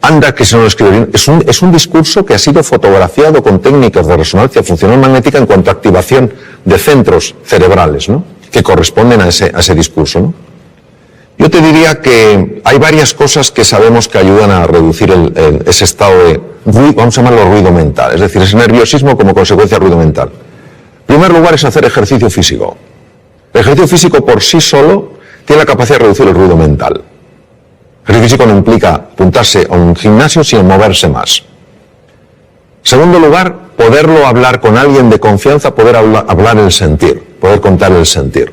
anda que si no lo escribe bien. Es un discurso que ha sido fotografiado con técnicas de resonancia funcional magnética en cuanto a activación de centros cerebrales, ¿no?, que corresponden a ese discurso, ¿no? Yo te diría que hay varias cosas que sabemos que ayudan a reducir ese estado de ruido, vamos a llamarlo ruido mental, es decir, ese nerviosismo como consecuencia de ruido mental. En primer lugar es hacer ejercicio físico. El ejercicio físico por sí solo tiene la capacidad de reducir el ruido mental. El ejercicio físico no implica apuntarse a un gimnasio sino moverse más. En segundo lugar, poderlo hablar con alguien de confianza, poder hablar el sentir, poder contar el sentir.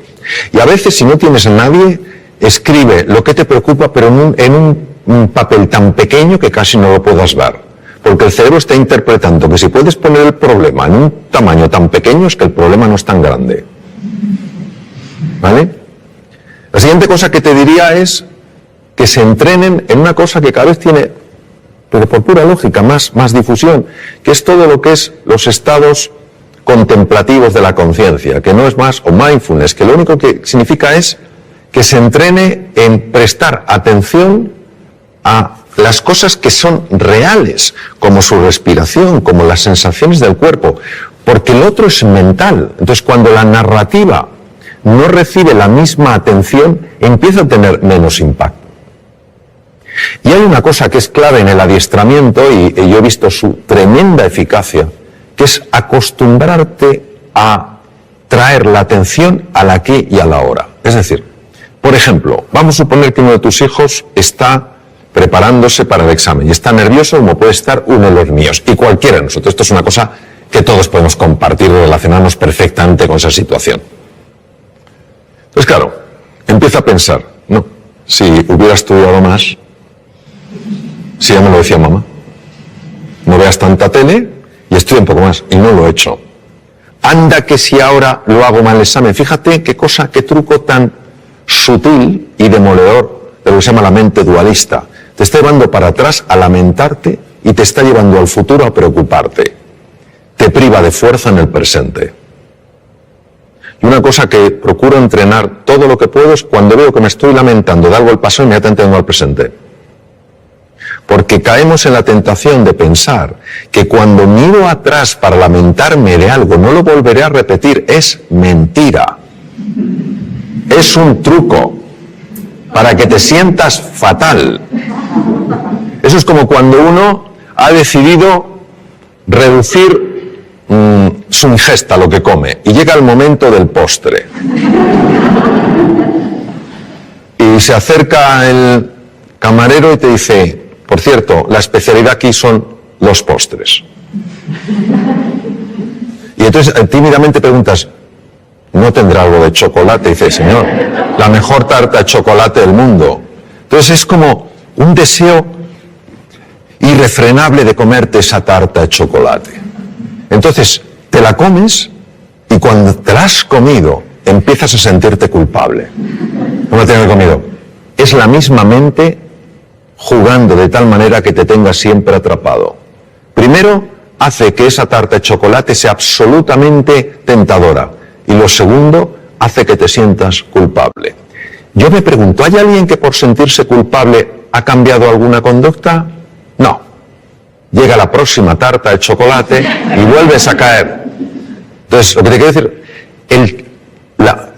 Y a veces si no tienes a nadie, escribe lo que te preocupa, pero en un papel tan pequeño que casi no lo puedas ver. Porque el cerebro está interpretando que si puedes poner el problema en un tamaño tan pequeño es que el problema no es tan grande. ¿Vale? La siguiente cosa que te diría es que se entrenen en una cosa que cada vez tiene, pero por pura lógica, más difusión, que es todo lo que es los estados contemplativos de la conciencia, que no es más, o mindfulness, que lo único que significa es que se entrene en prestar atención a las cosas que son reales, como su respiración, como las sensaciones del cuerpo, porque el otro es mental. Entonces, cuando la narrativa no recibe la misma atención, empieza a tener menos impacto. Y hay una cosa que es clave en el adiestramiento, y yo he visto su tremenda eficacia, que es acostumbrarte a traer la atención al aquí y a la ahora. Es decir, por ejemplo, vamos a suponer que uno de tus hijos está preparándose para el examen y está nervioso como puede estar uno de los míos y cualquiera de nosotros. Esto es una cosa que todos podemos compartir y relacionarnos perfectamente con esa situación. Entonces, claro, empieza a pensar, no, si hubiera estudiado más, si ya me lo decía mamá, no veas tanta tele y estudia un poco más, y no lo he hecho. Anda que si ahora lo hago mal el examen, fíjate qué cosa, qué truco tan sutil y demoledor de lo que se llama la mente dualista. Te está llevando para atrás a lamentarte y te está llevando al futuro a preocuparte. Te priva de fuerza en el presente. Y una cosa que procuro entrenar todo lo que puedo es cuando veo que me estoy lamentando de algo del pasado, inmediatamente vengo al presente. Porque caemos en la tentación de pensar que cuando miro atrás para lamentarme de algo no lo volveré a repetir. Es mentira. Es un truco para que te sientas fatal. Eso es como cuando uno ha decidido reducir su ingesta, lo que come, y llega el momento del postre. Y se acerca el camarero y te dice, por cierto, la especialidad aquí son los postres. Y entonces tímidamente preguntas, ¿no tendrá algo de chocolate? Y dice, señor, la mejor tarta de chocolate del mundo. Entonces es como un deseo irrefrenable de comerte esa tarta de chocolate. Entonces te la comes y cuando te la has comido empiezas a sentirte culpable. ¿Cómo te has comido? Es la misma mente jugando de tal manera que te tenga siempre atrapado. Primero, hace que esa tarta de chocolate sea absolutamente tentadora. Y lo segundo, hace que te sientas culpable. Yo me pregunto, ¿hay alguien que por sentirse culpable ha cambiado alguna conducta? No. Llega la próxima tarta de chocolate y vuelves a caer. Entonces, lo que te quiero decir,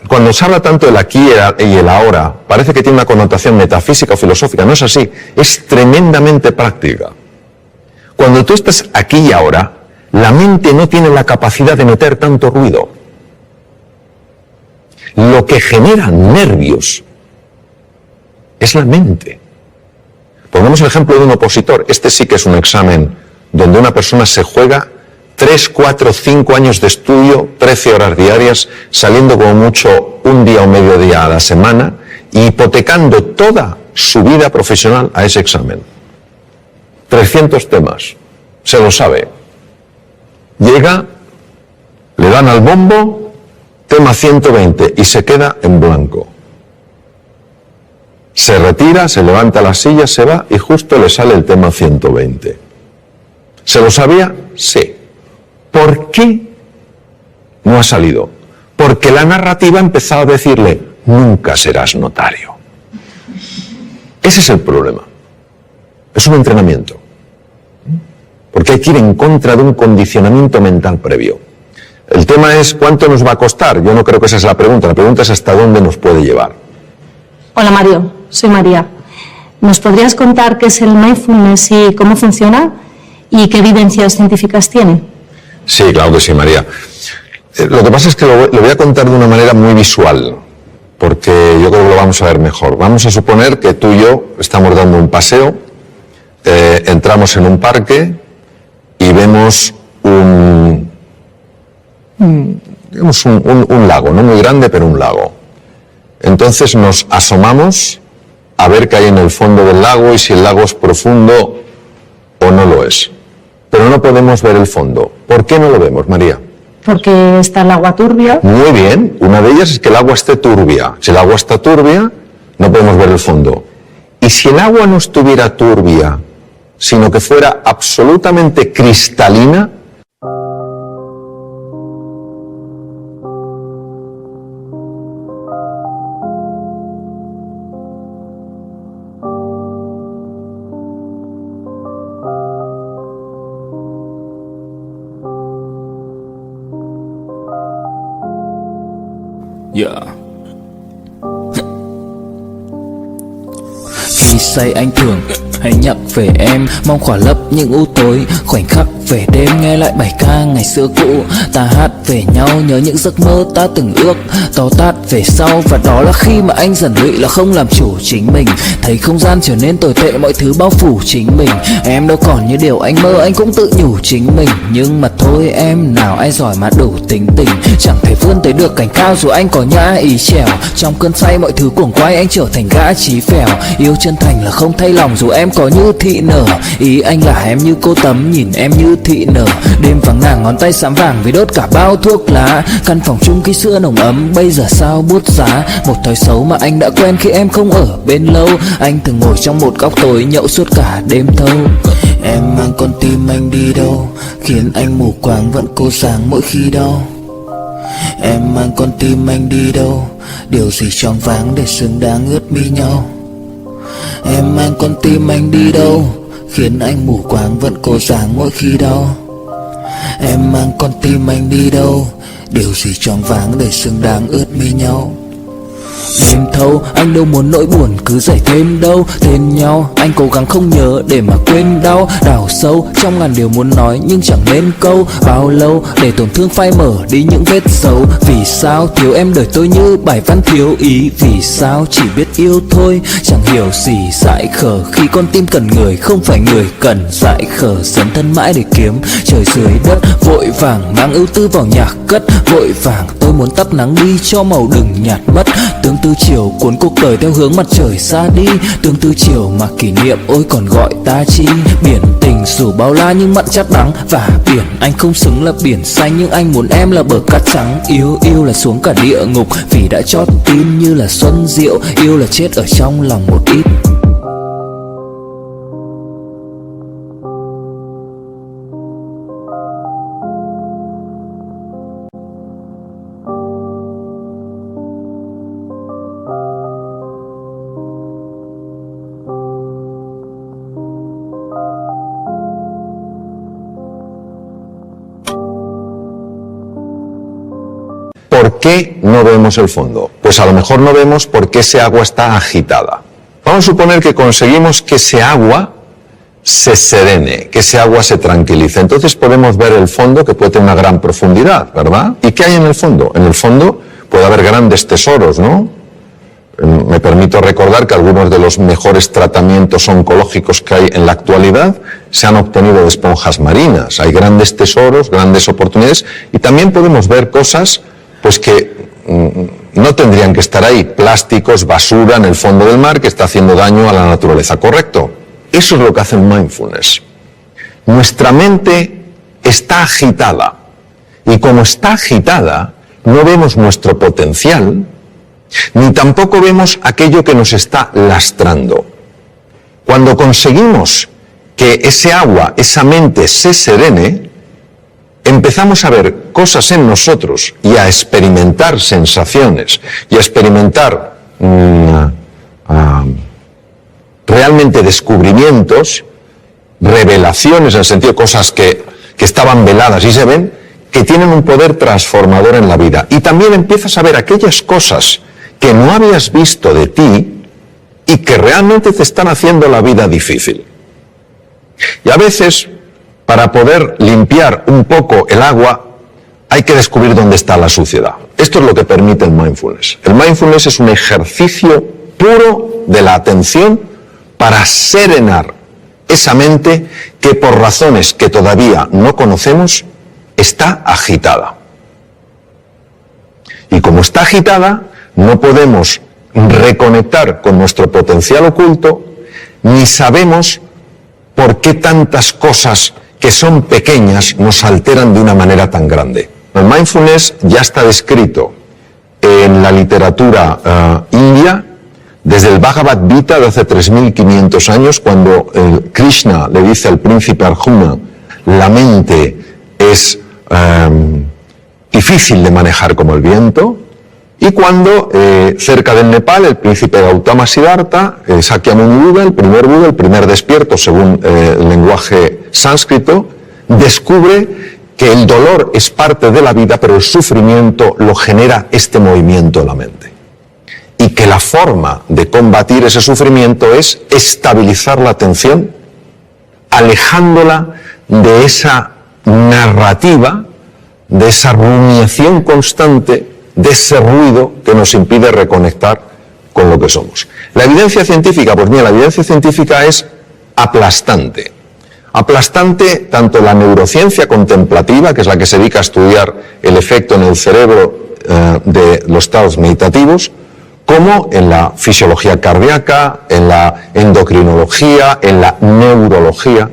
cuando se habla tanto del aquí y el ahora, parece que tiene una connotación metafísica o filosófica. No es así, es tremendamente práctica. Cuando tú estás aquí y ahora, la mente no tiene la capacidad de meter tanto ruido. Lo que genera nervios es la mente. Pongamos el ejemplo de un opositor. Este sí que es un examen donde una persona se juega 3, 4, 5 años de estudio, 13 horas diarias, saliendo como mucho un día o medio día a la semana, y hipotecando toda su vida profesional a ese examen. 300 temas, se lo sabe. Llega, le dan al bombo, tema 120, y se queda en blanco. Se retira, se levanta la silla, se va, y justo le sale el tema 120. ¿Se lo sabía? Sí. ¿Por qué no ha salido? Porque la narrativa ha empezado a decirle, nunca serás notario. Ese es el problema. Es un entrenamiento. Porque hay que ir en contra de un condicionamiento mental previo. El tema es, ¿cuánto nos va a costar? Yo no creo que esa es la pregunta. La pregunta es hasta dónde nos puede llevar. Hola Mario, soy María. ¿Nos podrías contar qué es el mindfulness y cómo funciona? ¿Y qué evidencias científicas tiene? Sí, claro que sí, María. Lo que pasa es que lo voy a contar de una manera muy visual, porque yo creo que lo vamos a ver mejor. Vamos a suponer que tú y yo estamos dando un paseo, entramos en un parque y vemos un lago, no muy grande, pero un lago. Entonces nos asomamos a ver qué hay en el fondo del lago y si el lago es profundo o no lo es. Pero no podemos ver el fondo. ¿Por qué no lo vemos, María? Porque está el agua turbia. Muy bien. Una de ellas es que el agua esté turbia. Si el agua está turbia, no podemos ver el fondo. Y si el agua no estuviera turbia, sino que fuera absolutamente cristalina, Khi say anh thường hay nhắc về em, mong khỏa lấp những u tối. Khoảnh khắc về đêm nghe lại bài ca ngày xưa cũ, ta hát về nhau nhớ những giấc mơ ta từng ước. To tát về sau và đó là khi mà anh dần lụy là không làm chủ chính mình. Thấy không gian trở nên tồi tệ, mọi thứ bao phủ chính mình. Em đâu còn như điều anh mơ, anh cũng tự nhủ chính mình. Nhưng mà thôi em, nào ai giỏi mà đủ tính tình, chẳng thể vươn tới được cảnh cao dù anh có nhã ý trèo. Trong cơn say mọi thứ cuồng quay, anh trở thành gã chí phèo. Yêu chân thành là không thay lòng dù em có như thị nở. Ý anh là em như cô Tấm, nhìn em như thị nở. Đêm vắng ngả ngón tay xám vàng vì đốt cả bao thuốc lá. Căn phòng chung khi xưa nồng ấm, bây giờ sao bút giá. Một thói xấu mà anh đã quen khi em không ở bên lâu. Anh thường ngồi trong một góc tối nhậu suốt cả đêm thâu. Em mang con tim anh đi đâu, khiến anh mù quáng vẫn cố sáng mỗi khi đau. Em mang con tim anh đi đâu, điều gì choáng váng để xứng đáng ướt mi nhau. Em mang con tim anh đi đâu, khiến anh mù quáng vẫn cố sáng mỗi khi đau. Em mang con tim anh đi đâu, điều gì choáng váng để xứng đáng ướt mi nhau. Đêm thâu anh đâu muốn nỗi buồn cứ dậy thêm đâu. Tên nhau anh cố gắng không nhớ để mà quên đau. Đào sâu trong ngàn điều muốn nói nhưng chẳng nên câu. Bao lâu để tổn thương phai mở đi những vết sâu. Vì sao thiếu em đời tôi như bài văn thiếu ý. Vì sao chỉ biết yêu thôi chẳng hiểu gì dại khờ. Khi con tim cần người không phải người cần dại khờ. Dấn thân mãi để kiếm trời dưới đất. Vội vàng mang ưu tư vào nhạc cất. Vội vàng tôi muốn tắt nắng đi cho màu đừng nhạt mất. Tương tư chiều cuốn cuộc đời theo hướng mặt trời xa đi. Tương tư chiều mà kỷ niệm ôi còn gọi ta chi. Biển tình dù bao la nhưng mặn chát đắng. Và biển anh không xứng là biển xanh nhưng anh muốn em là bờ cát trắng. Yêu yêu là xuống cả địa ngục vì đã chót tim như là xuân diệu. Yêu là chết ở trong lòng một ít. ¿Por qué no vemos el fondo? Pues a lo mejor no vemos porque ese agua está agitada. Vamos a suponer que conseguimos que ese agua se serene, que ese agua se tranquilice. Entonces podemos ver el fondo, que puede tener una gran profundidad, ¿verdad? ¿Y qué hay en el fondo? En el fondo puede haber grandes tesoros, ¿no? Me permito recordar que algunos de los mejores tratamientos oncológicos que hay en la actualidad se han obtenido de esponjas marinas. Hay grandes tesoros, grandes oportunidades y también podemos ver cosas pues que no tendrían que estar ahí, plásticos, basura en el fondo del mar que está haciendo daño a la naturaleza, ¿correcto? Eso es lo que hace el mindfulness. Nuestra mente está agitada y como está agitada no vemos nuestro potencial ni tampoco vemos aquello que nos está lastrando. Cuando conseguimos que ese agua, esa mente se serene, empezamos a ver cosas en nosotros y a experimentar sensaciones y a experimentar realmente descubrimientos, revelaciones en el sentido de cosas que estaban veladas y se ven, que tienen un poder transformador en la vida. Y también empiezas a ver aquellas cosas que no habías visto de ti y que realmente te están haciendo la vida difícil. Y a veces, para poder limpiar un poco el agua, hay que descubrir dónde está la suciedad. Esto es lo que permite el mindfulness. El mindfulness es un ejercicio puro de la atención para serenar esa mente que por razones que todavía no conocemos está agitada. Y como está agitada, no podemos reconectar con nuestro potencial oculto, ni sabemos por qué tantas cosas que son pequeñas nos alteran de una manera tan grande. El mindfulness ya está descrito en la literatura india desde el Bhagavad Gita de hace 3.500 años, cuando Krishna le dice al príncipe Arjuna, la mente es difícil de manejar como el viento, y cuando cerca del Nepal el príncipe Gautama Siddhartha, Sakyamuni Buda, el primer despierto según el lenguaje sánscrito, descubre que el dolor es parte de la vida, pero el sufrimiento lo genera este movimiento de la mente. Y que la forma de combatir ese sufrimiento es estabilizar la atención, alejándola de esa narrativa, de esa rumiación constante, de ese ruido que nos impide reconectar con lo que somos. La evidencia científica, pues mira, la evidencia científica es aplastante. Aplastante tanto la neurociencia contemplativa, que es la que se dedica a estudiar el efecto en el cerebro de los estados meditativos, como en la fisiología cardíaca, en la endocrinología, en la neurología.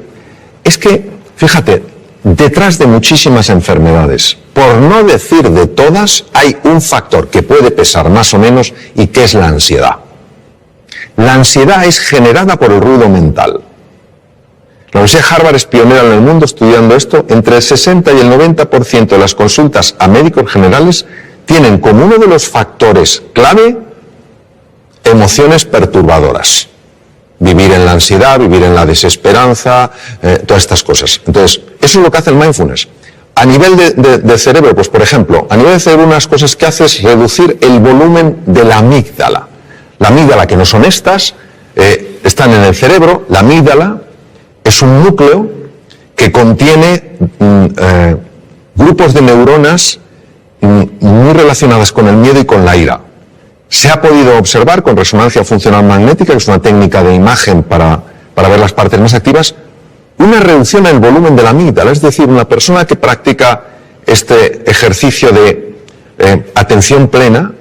Es que, fíjate, detrás de muchísimas enfermedades, por no decir de todas, hay un factor que puede pesar más o menos y que es la ansiedad. La ansiedad es generada por el ruido mental. La Universidad de Harvard es pionera en el mundo estudiando esto. Entre el 60 y el 90% de las consultas a médicos generales tienen como uno de los factores clave emociones perturbadoras. Vivir en la ansiedad, vivir en la desesperanza, todas estas cosas. Entonces, eso es lo que hace el mindfulness. A nivel de cerebro, pues por ejemplo, a nivel de cerebro unas cosas que hace es reducir el volumen de la amígdala. La amígdala, que no son estas, están en el cerebro. La amígdala es un núcleo que contiene grupos de neuronas muy relacionadas con el miedo y con la ira. Se ha podido observar con resonancia funcional magnética, que es una técnica de imagen para ver las partes más activas, una reducción en el volumen de la amígdala. Es decir, una persona que practica este ejercicio de atención plena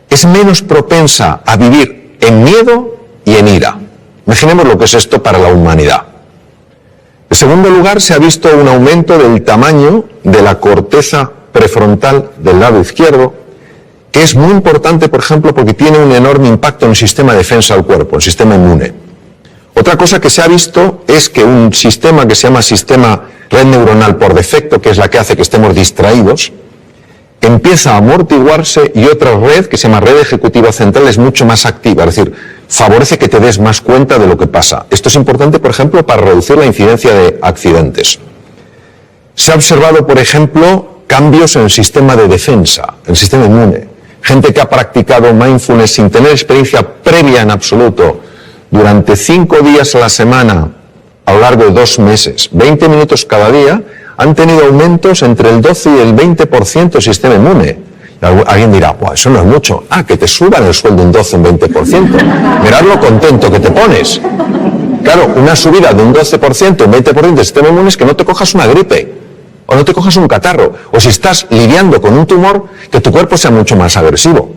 es menos propensa a vivir en miedo y en ira. Imaginemos lo que es esto para la humanidad. En segundo lugar, se ha visto un aumento del tamaño de la corteza prefrontal del lado izquierdo, que es muy importante, por ejemplo, porque tiene un enorme impacto en el sistema de defensa del cuerpo, el sistema inmune. Otra cosa que se ha visto es que un sistema que se llama sistema red neuronal por defecto, que es la que hace que estemos distraídos, empieza a amortiguarse, y otra red, que se llama red ejecutiva central, es mucho más activa, es decir, favorece que te des más cuenta de lo que pasa. Esto es importante, por ejemplo, para reducir la incidencia de accidentes. Se ha observado, por ejemplo, cambios en el sistema de defensa, en el sistema inmune. Gente que ha practicado mindfulness sin tener experiencia previa en absoluto, durante 5 días a la semana, a lo largo de 2 meses, 20 minutos cada día, han tenido aumentos entre el 12 y el 20% del sistema inmune. Alguien dirá, pues eso no es mucho. Ah, que te suban el sueldo un 12, un 20%. Mirad lo contento que te pones. Claro, una subida de un 12%, un 20% del sistema inmune es que no te cojas una gripe, o no te cojas un catarro, o si estás lidiando con un tumor, que tu cuerpo sea mucho más agresivo.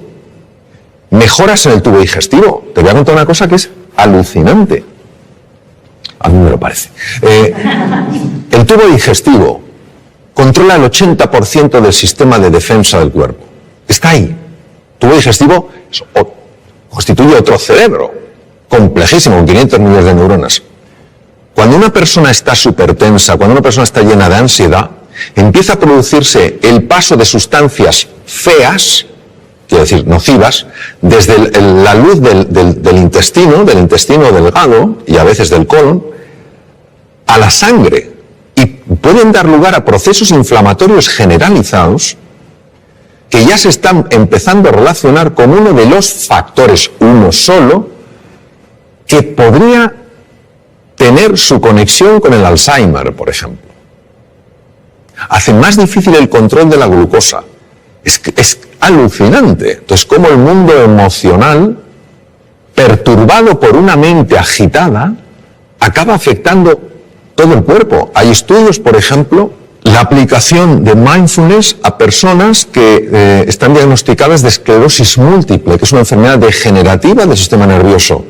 Mejoras en el tubo digestivo. Te voy a contar una cosa que es alucinante. A mí me lo parece. El tubo digestivo controla el 80% del sistema de defensa del cuerpo. Está ahí. El tubo digestivo constituye otro cerebro, complejísimo, con 500 millones de neuronas. Cuando una persona está súper-tensa, cuando una persona está llena de ansiedad, empieza a producirse el paso de sustancias feas, quiero decir, nocivas, desde la luz del intestino delgado y a veces del colon, a la sangre, y pueden dar lugar a procesos inflamatorios generalizados que ya se están empezando a relacionar con uno de los factores, uno solo, que podría tener su conexión con el Alzheimer, por ejemplo. Hace más difícil el control de la glucosa. Es alucinante. Entonces, cómo el mundo emocional, perturbado por una mente agitada, acaba afectando todo el cuerpo. Hay estudios, por ejemplo, la aplicación de mindfulness a personas que están diagnosticadas de esclerosis múltiple, que es una enfermedad degenerativa del sistema nervioso,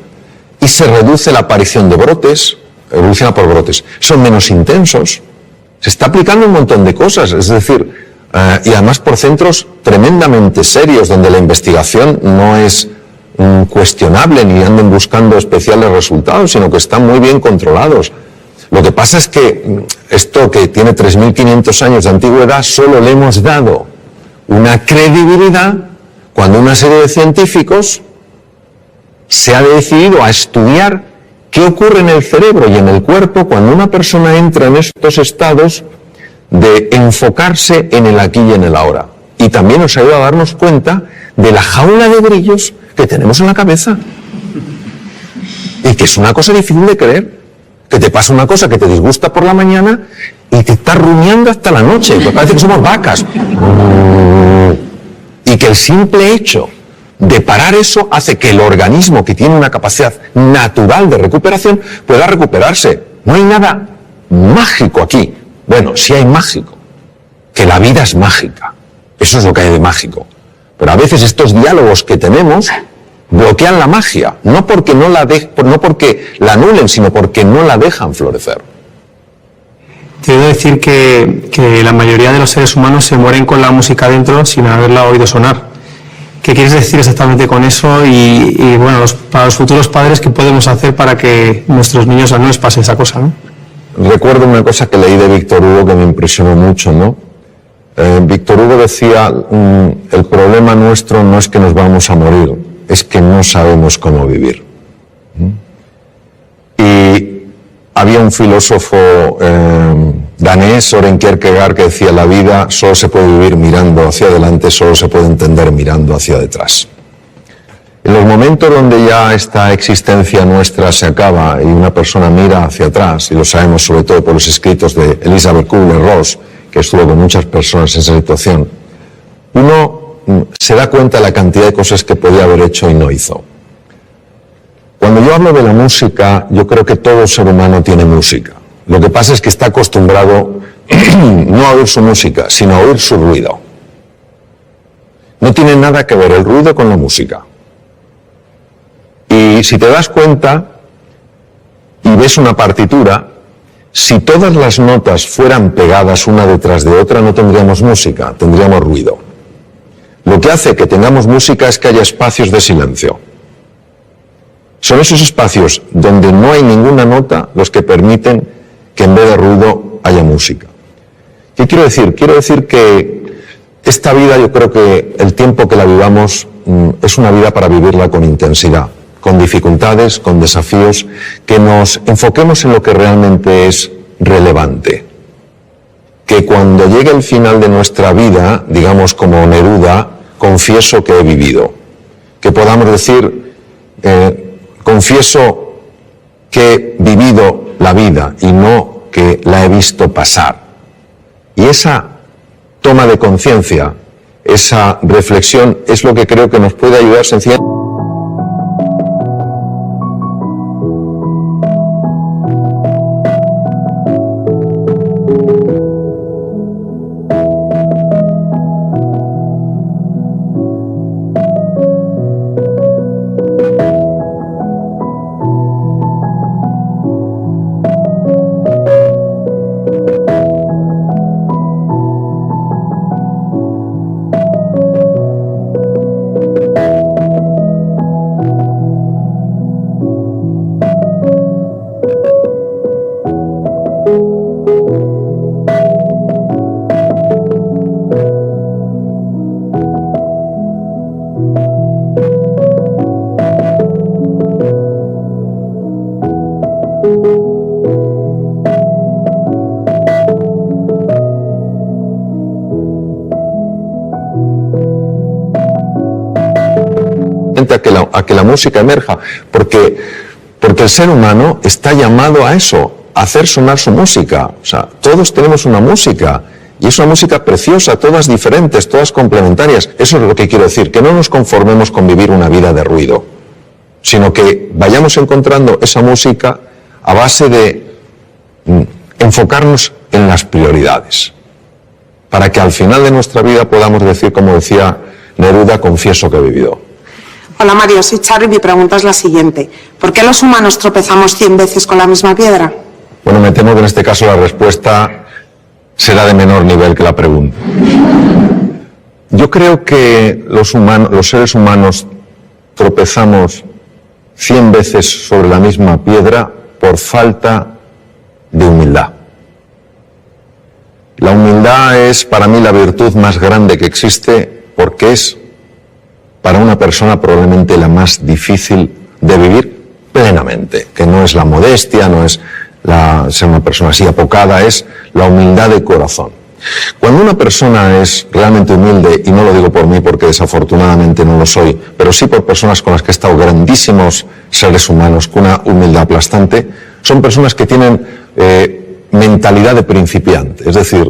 y se reduce la aparición de brotes, evoluciona por brotes, son menos intensos. Se está aplicando un montón de cosas, es decir, y además por centros tremendamente serios, donde la investigación no es cuestionable ni andan buscando especiales resultados, sino que están muy bien controlados. Lo que pasa es que esto, que tiene 3.500 años de antigüedad, solo le hemos dado una credibilidad cuando una serie de científicos se ha decidido a estudiar qué ocurre en el cerebro y en el cuerpo cuando una persona entra en estos estados de enfocarse en el aquí y en el ahora. Y también nos ayuda a darnos cuenta de la jaula de grillos que tenemos en la cabeza. Y que es una cosa difícil de creer. Que te pasa una cosa que te disgusta por la mañana y te estás rumiando hasta la noche. Porque parece que somos vacas. Y que el simple hecho de parar eso hace que el organismo, que tiene una capacidad natural de recuperación, pueda recuperarse. No hay nada mágico aquí. Bueno, sí hay mágico, que la vida es mágica. Eso es lo que hay de mágico. Pero a veces estos diálogos que tenemos bloquean la magia, no porque la anulen, sino porque no la dejan florecer. Te voy a decir que la mayoría de los seres humanos se mueren con la música dentro sin haberla oído sonar. ¿Qué quieres decir exactamente con eso? Y bueno, para los futuros padres, ¿qué podemos hacer para que nuestros niños no les pase esa cosa, ¿no? Recuerdo una cosa que leí de Víctor Hugo que me impresionó mucho, ¿no? Víctor Hugo decía, el problema nuestro no es que nos vamos a morir, es que no sabemos cómo vivir. Y había un filósofo danés Søren Kierkegaard, que decía: la vida solo se puede vivir mirando hacia adelante, solo se puede entender mirando hacia detrás. En los momentos donde ya esta existencia nuestra se acaba y una persona mira hacia atrás, y lo sabemos sobre todo por los escritos de Elisabeth Kübler-Ross, que estuvo con muchas personas en esa situación, uno se da cuenta de la cantidad de cosas que podía haber hecho y no hizo. Cuando yo hablo de la música, yo creo que todo ser humano tiene música. Lo que pasa es que está acostumbrado no a oír su música, sino a oír su ruido. No tiene nada que ver el ruido con la música. Y si te das cuenta y ves una partitura, si todas las notas fueran pegadas una detrás de otra, no tendríamos música, tendríamos ruido. Lo que hace que tengamos música es que haya espacios de silencio. Son esos espacios donde no hay ninguna nota los que permiten que en vez de ruido haya música. ¿Qué quiero decir? Quiero decir que esta vida, yo creo que el tiempo que la vivamos es una vida para vivirla con intensidad, con dificultades, con desafíos, que nos enfoquemos en lo que realmente es relevante. Que cuando llegue el final de nuestra vida, digamos como Neruda, confieso que he vivido. Que podamos decir, confieso que he vivido la vida y no que la he visto pasar. Y esa toma de conciencia, esa reflexión, es lo que creo que nos puede ayudar sencillamente. A que la música emerja, porque el ser humano está llamado a eso, a hacer sonar su música. O sea, todos tenemos una música, y es una música preciosa, todas diferentes, todas complementarias. Eso es lo que quiero decir, que no nos conformemos con vivir una vida de ruido, sino que vayamos encontrando esa música a base de enfocarnos en las prioridades, para que al final de nuestra vida podamos decir, como decía Neruda, confieso que he vivido. Hola Mario, soy Charo y mi pregunta es la siguiente. ¿Por qué los humanos tropezamos 100 veces con la misma piedra? Bueno, me temo que en este caso la respuesta será de menor nivel que la pregunta. Yo creo que los seres humanos tropezamos 100 veces sobre la misma piedra por falta de humildad. La humildad es para mí la virtud más grande que existe, porque es para una persona probablemente la más difícil de vivir plenamente, que no es la modestia, no es ser una persona así apocada, es la humildad de corazón. Cuando una persona es realmente humilde, y no lo digo por mí porque desafortunadamente no lo soy, pero sí por personas con las que he estado, grandísimos seres humanos con una humildad aplastante, son personas que tienen mentalidad de principiante. Es decir,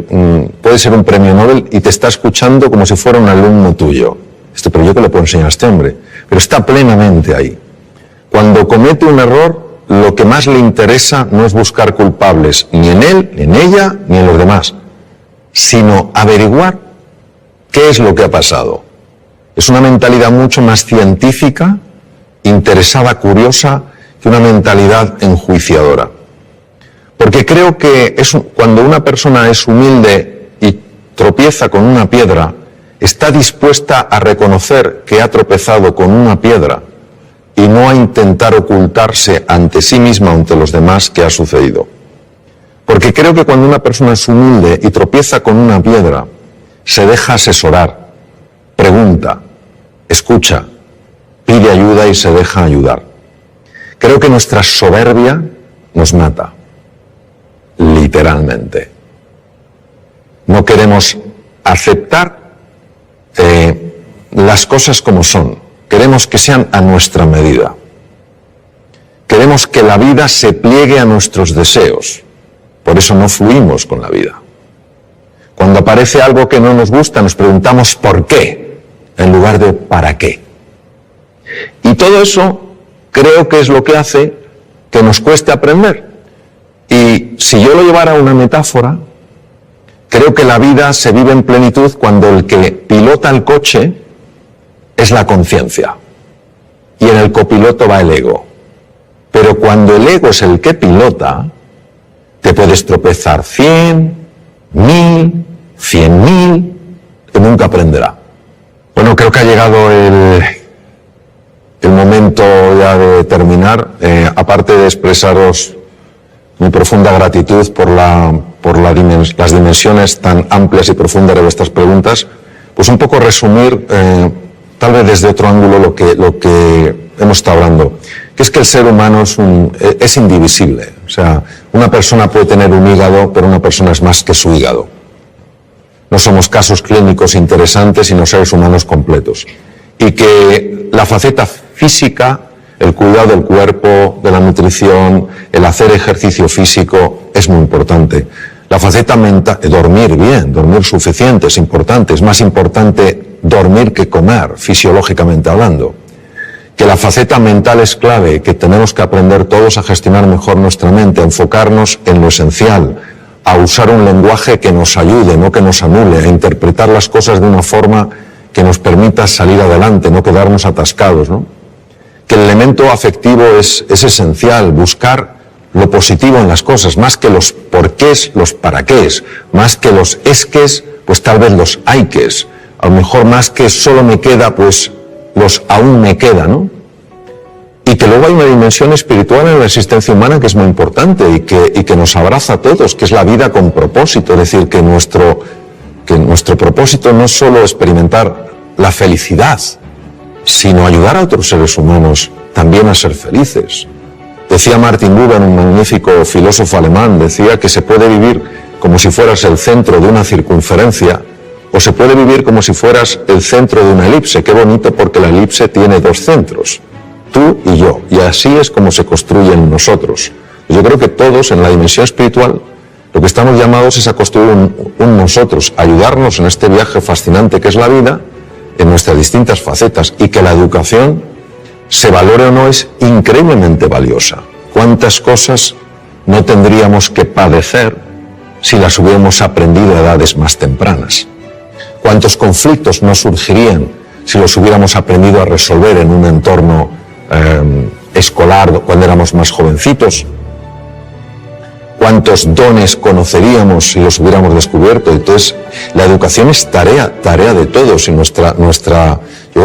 puede ser un premio Nobel y te está escuchando como si fuera un alumno tuyo. Pero yo que le puedo enseñar a este hombre, pero está plenamente ahí. Cuando comete un error, lo que más le interesa no es buscar culpables, ni en él, ni en ella, ni en los demás, sino averiguar qué es lo que ha pasado. Es una mentalidad mucho más científica, interesada, curiosa, que una mentalidad enjuiciadora. Porque creo que cuando una persona es humilde y tropieza con una piedra, está dispuesta a reconocer que ha tropezado con una piedra y no a intentar ocultarse ante sí misma, ante los demás, qué ha sucedido. Porque creo que cuando una persona es humilde y tropieza con una piedra, se deja asesorar, pregunta, escucha, pide ayuda y se deja ayudar. Creo que nuestra soberbia nos mata, literalmente. no queremos aceptar las cosas como son. Queremos que sean a nuestra medida. Queremos que la vida se pliegue a nuestros deseos. Por eso no fluimos con la vida. Cuando aparece algo que no nos gusta, nos preguntamos ¿por qué? En lugar de ¿para qué? Y todo eso creo que es lo que hace que nos cueste aprender. Y si yo lo llevara a una metáfora, creo que la vida se vive en plenitud cuando el que pilota el coche es la conciencia. Y en el copiloto va el ego. Pero cuando el ego es el que pilota, te puedes tropezar 100, 1000, 100.000, que nunca aprenderá. Bueno, creo que ha llegado el momento ya de terminar. Aparte de expresaros mi profunda gratitud por las dimensiones tan amplias y profundas de vuestras preguntas, pues un poco resumir, tal vez desde otro ángulo, lo que hemos estado hablando, que es que el ser humano es indivisible. O sea, una persona puede tener un hígado, pero una persona es más que su hígado. No somos casos clínicos interesantes, sino seres humanos completos. Y que la faceta física, el cuidado del cuerpo, de la nutrición, el hacer ejercicio físico es muy importante. La faceta mental, dormir bien, dormir suficiente es importante. Es más importante dormir que comer, fisiológicamente hablando. Que la faceta mental es clave, que tenemos que aprender todos a gestionar mejor nuestra mente, a enfocarnos en lo esencial, a usar un lenguaje que nos ayude, no que nos anule, a interpretar las cosas de una forma que nos permita salir adelante, no quedarnos atascados, ¿no? Que el elemento afectivo es esencial, buscar lo positivo en las cosas, más que los porqués, los paraqués, más que los esques, pues tal vez los hayques, a lo mejor más que solo me queda, pues los aún me queda, ¿no? Y que luego hay una dimensión espiritual en la existencia humana que es muy importante y que nos abraza a todos, que es la vida con propósito, es decir, que nuestro propósito no es solo experimentar la felicidad, sino ayudar a otros seres humanos también a ser felices. Decía Martin Buber, un magnífico filósofo alemán, decía que se puede vivir como si fueras el centro de una circunferencia o se puede vivir como si fueras el centro de una elipse. Qué bonito, porque la elipse tiene dos centros, tú y yo, y así es como se construyen nosotros. Yo creo que todos en la dimensión espiritual lo que estamos llamados es a construir un nosotros, ayudarnos en este viaje fascinante que es la vida, en nuestras distintas facetas, y que la educación, se valore o no, es increíblemente valiosa. ¿Cuántas cosas no tendríamos que padecer si las hubiéramos aprendido a edades más tempranas? ¿Cuántos conflictos no surgirían si los hubiéramos aprendido a resolver en un entorno escolar cuando éramos más jovencitos? ¿Cuántos dones conoceríamos si los hubiéramos descubierto? Entonces, la educación es tarea de todos, y yo creo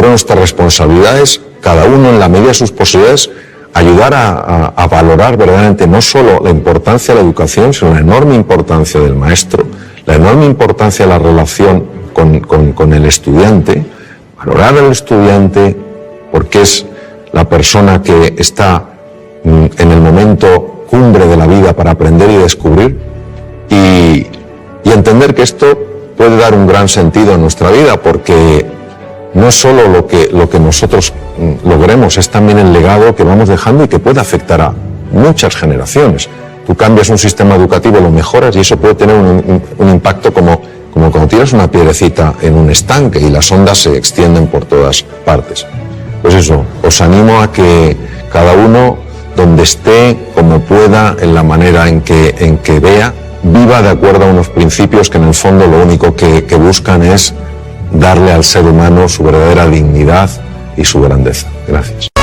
que nuestra responsabilidad es, cada uno en la medida de sus posibilidades, ayudar a valorar verdaderamente no solo la importancia de la educación, sino la enorme importancia del maestro, la enorme importancia de la relación con el estudiante, valorar al estudiante porque es la persona que está en el momento cumbre de la vida para aprender y descubrir, y entender que esto puede dar un gran sentido a nuestra vida, porque no es solo lo que nosotros logremos, es también el legado que vamos dejando y que puede afectar a muchas generaciones. Tú cambias un sistema educativo, lo mejoras, y eso puede tener un impacto como cuando tiras una piedrecita en un estanque y las ondas se extienden por todas partes. Pues eso, os animo a que cada uno, donde esté, como pueda, en la manera en que vea, viva de acuerdo a unos principios que en el fondo lo único que buscan es darle al ser humano su verdadera dignidad y su grandeza. Gracias.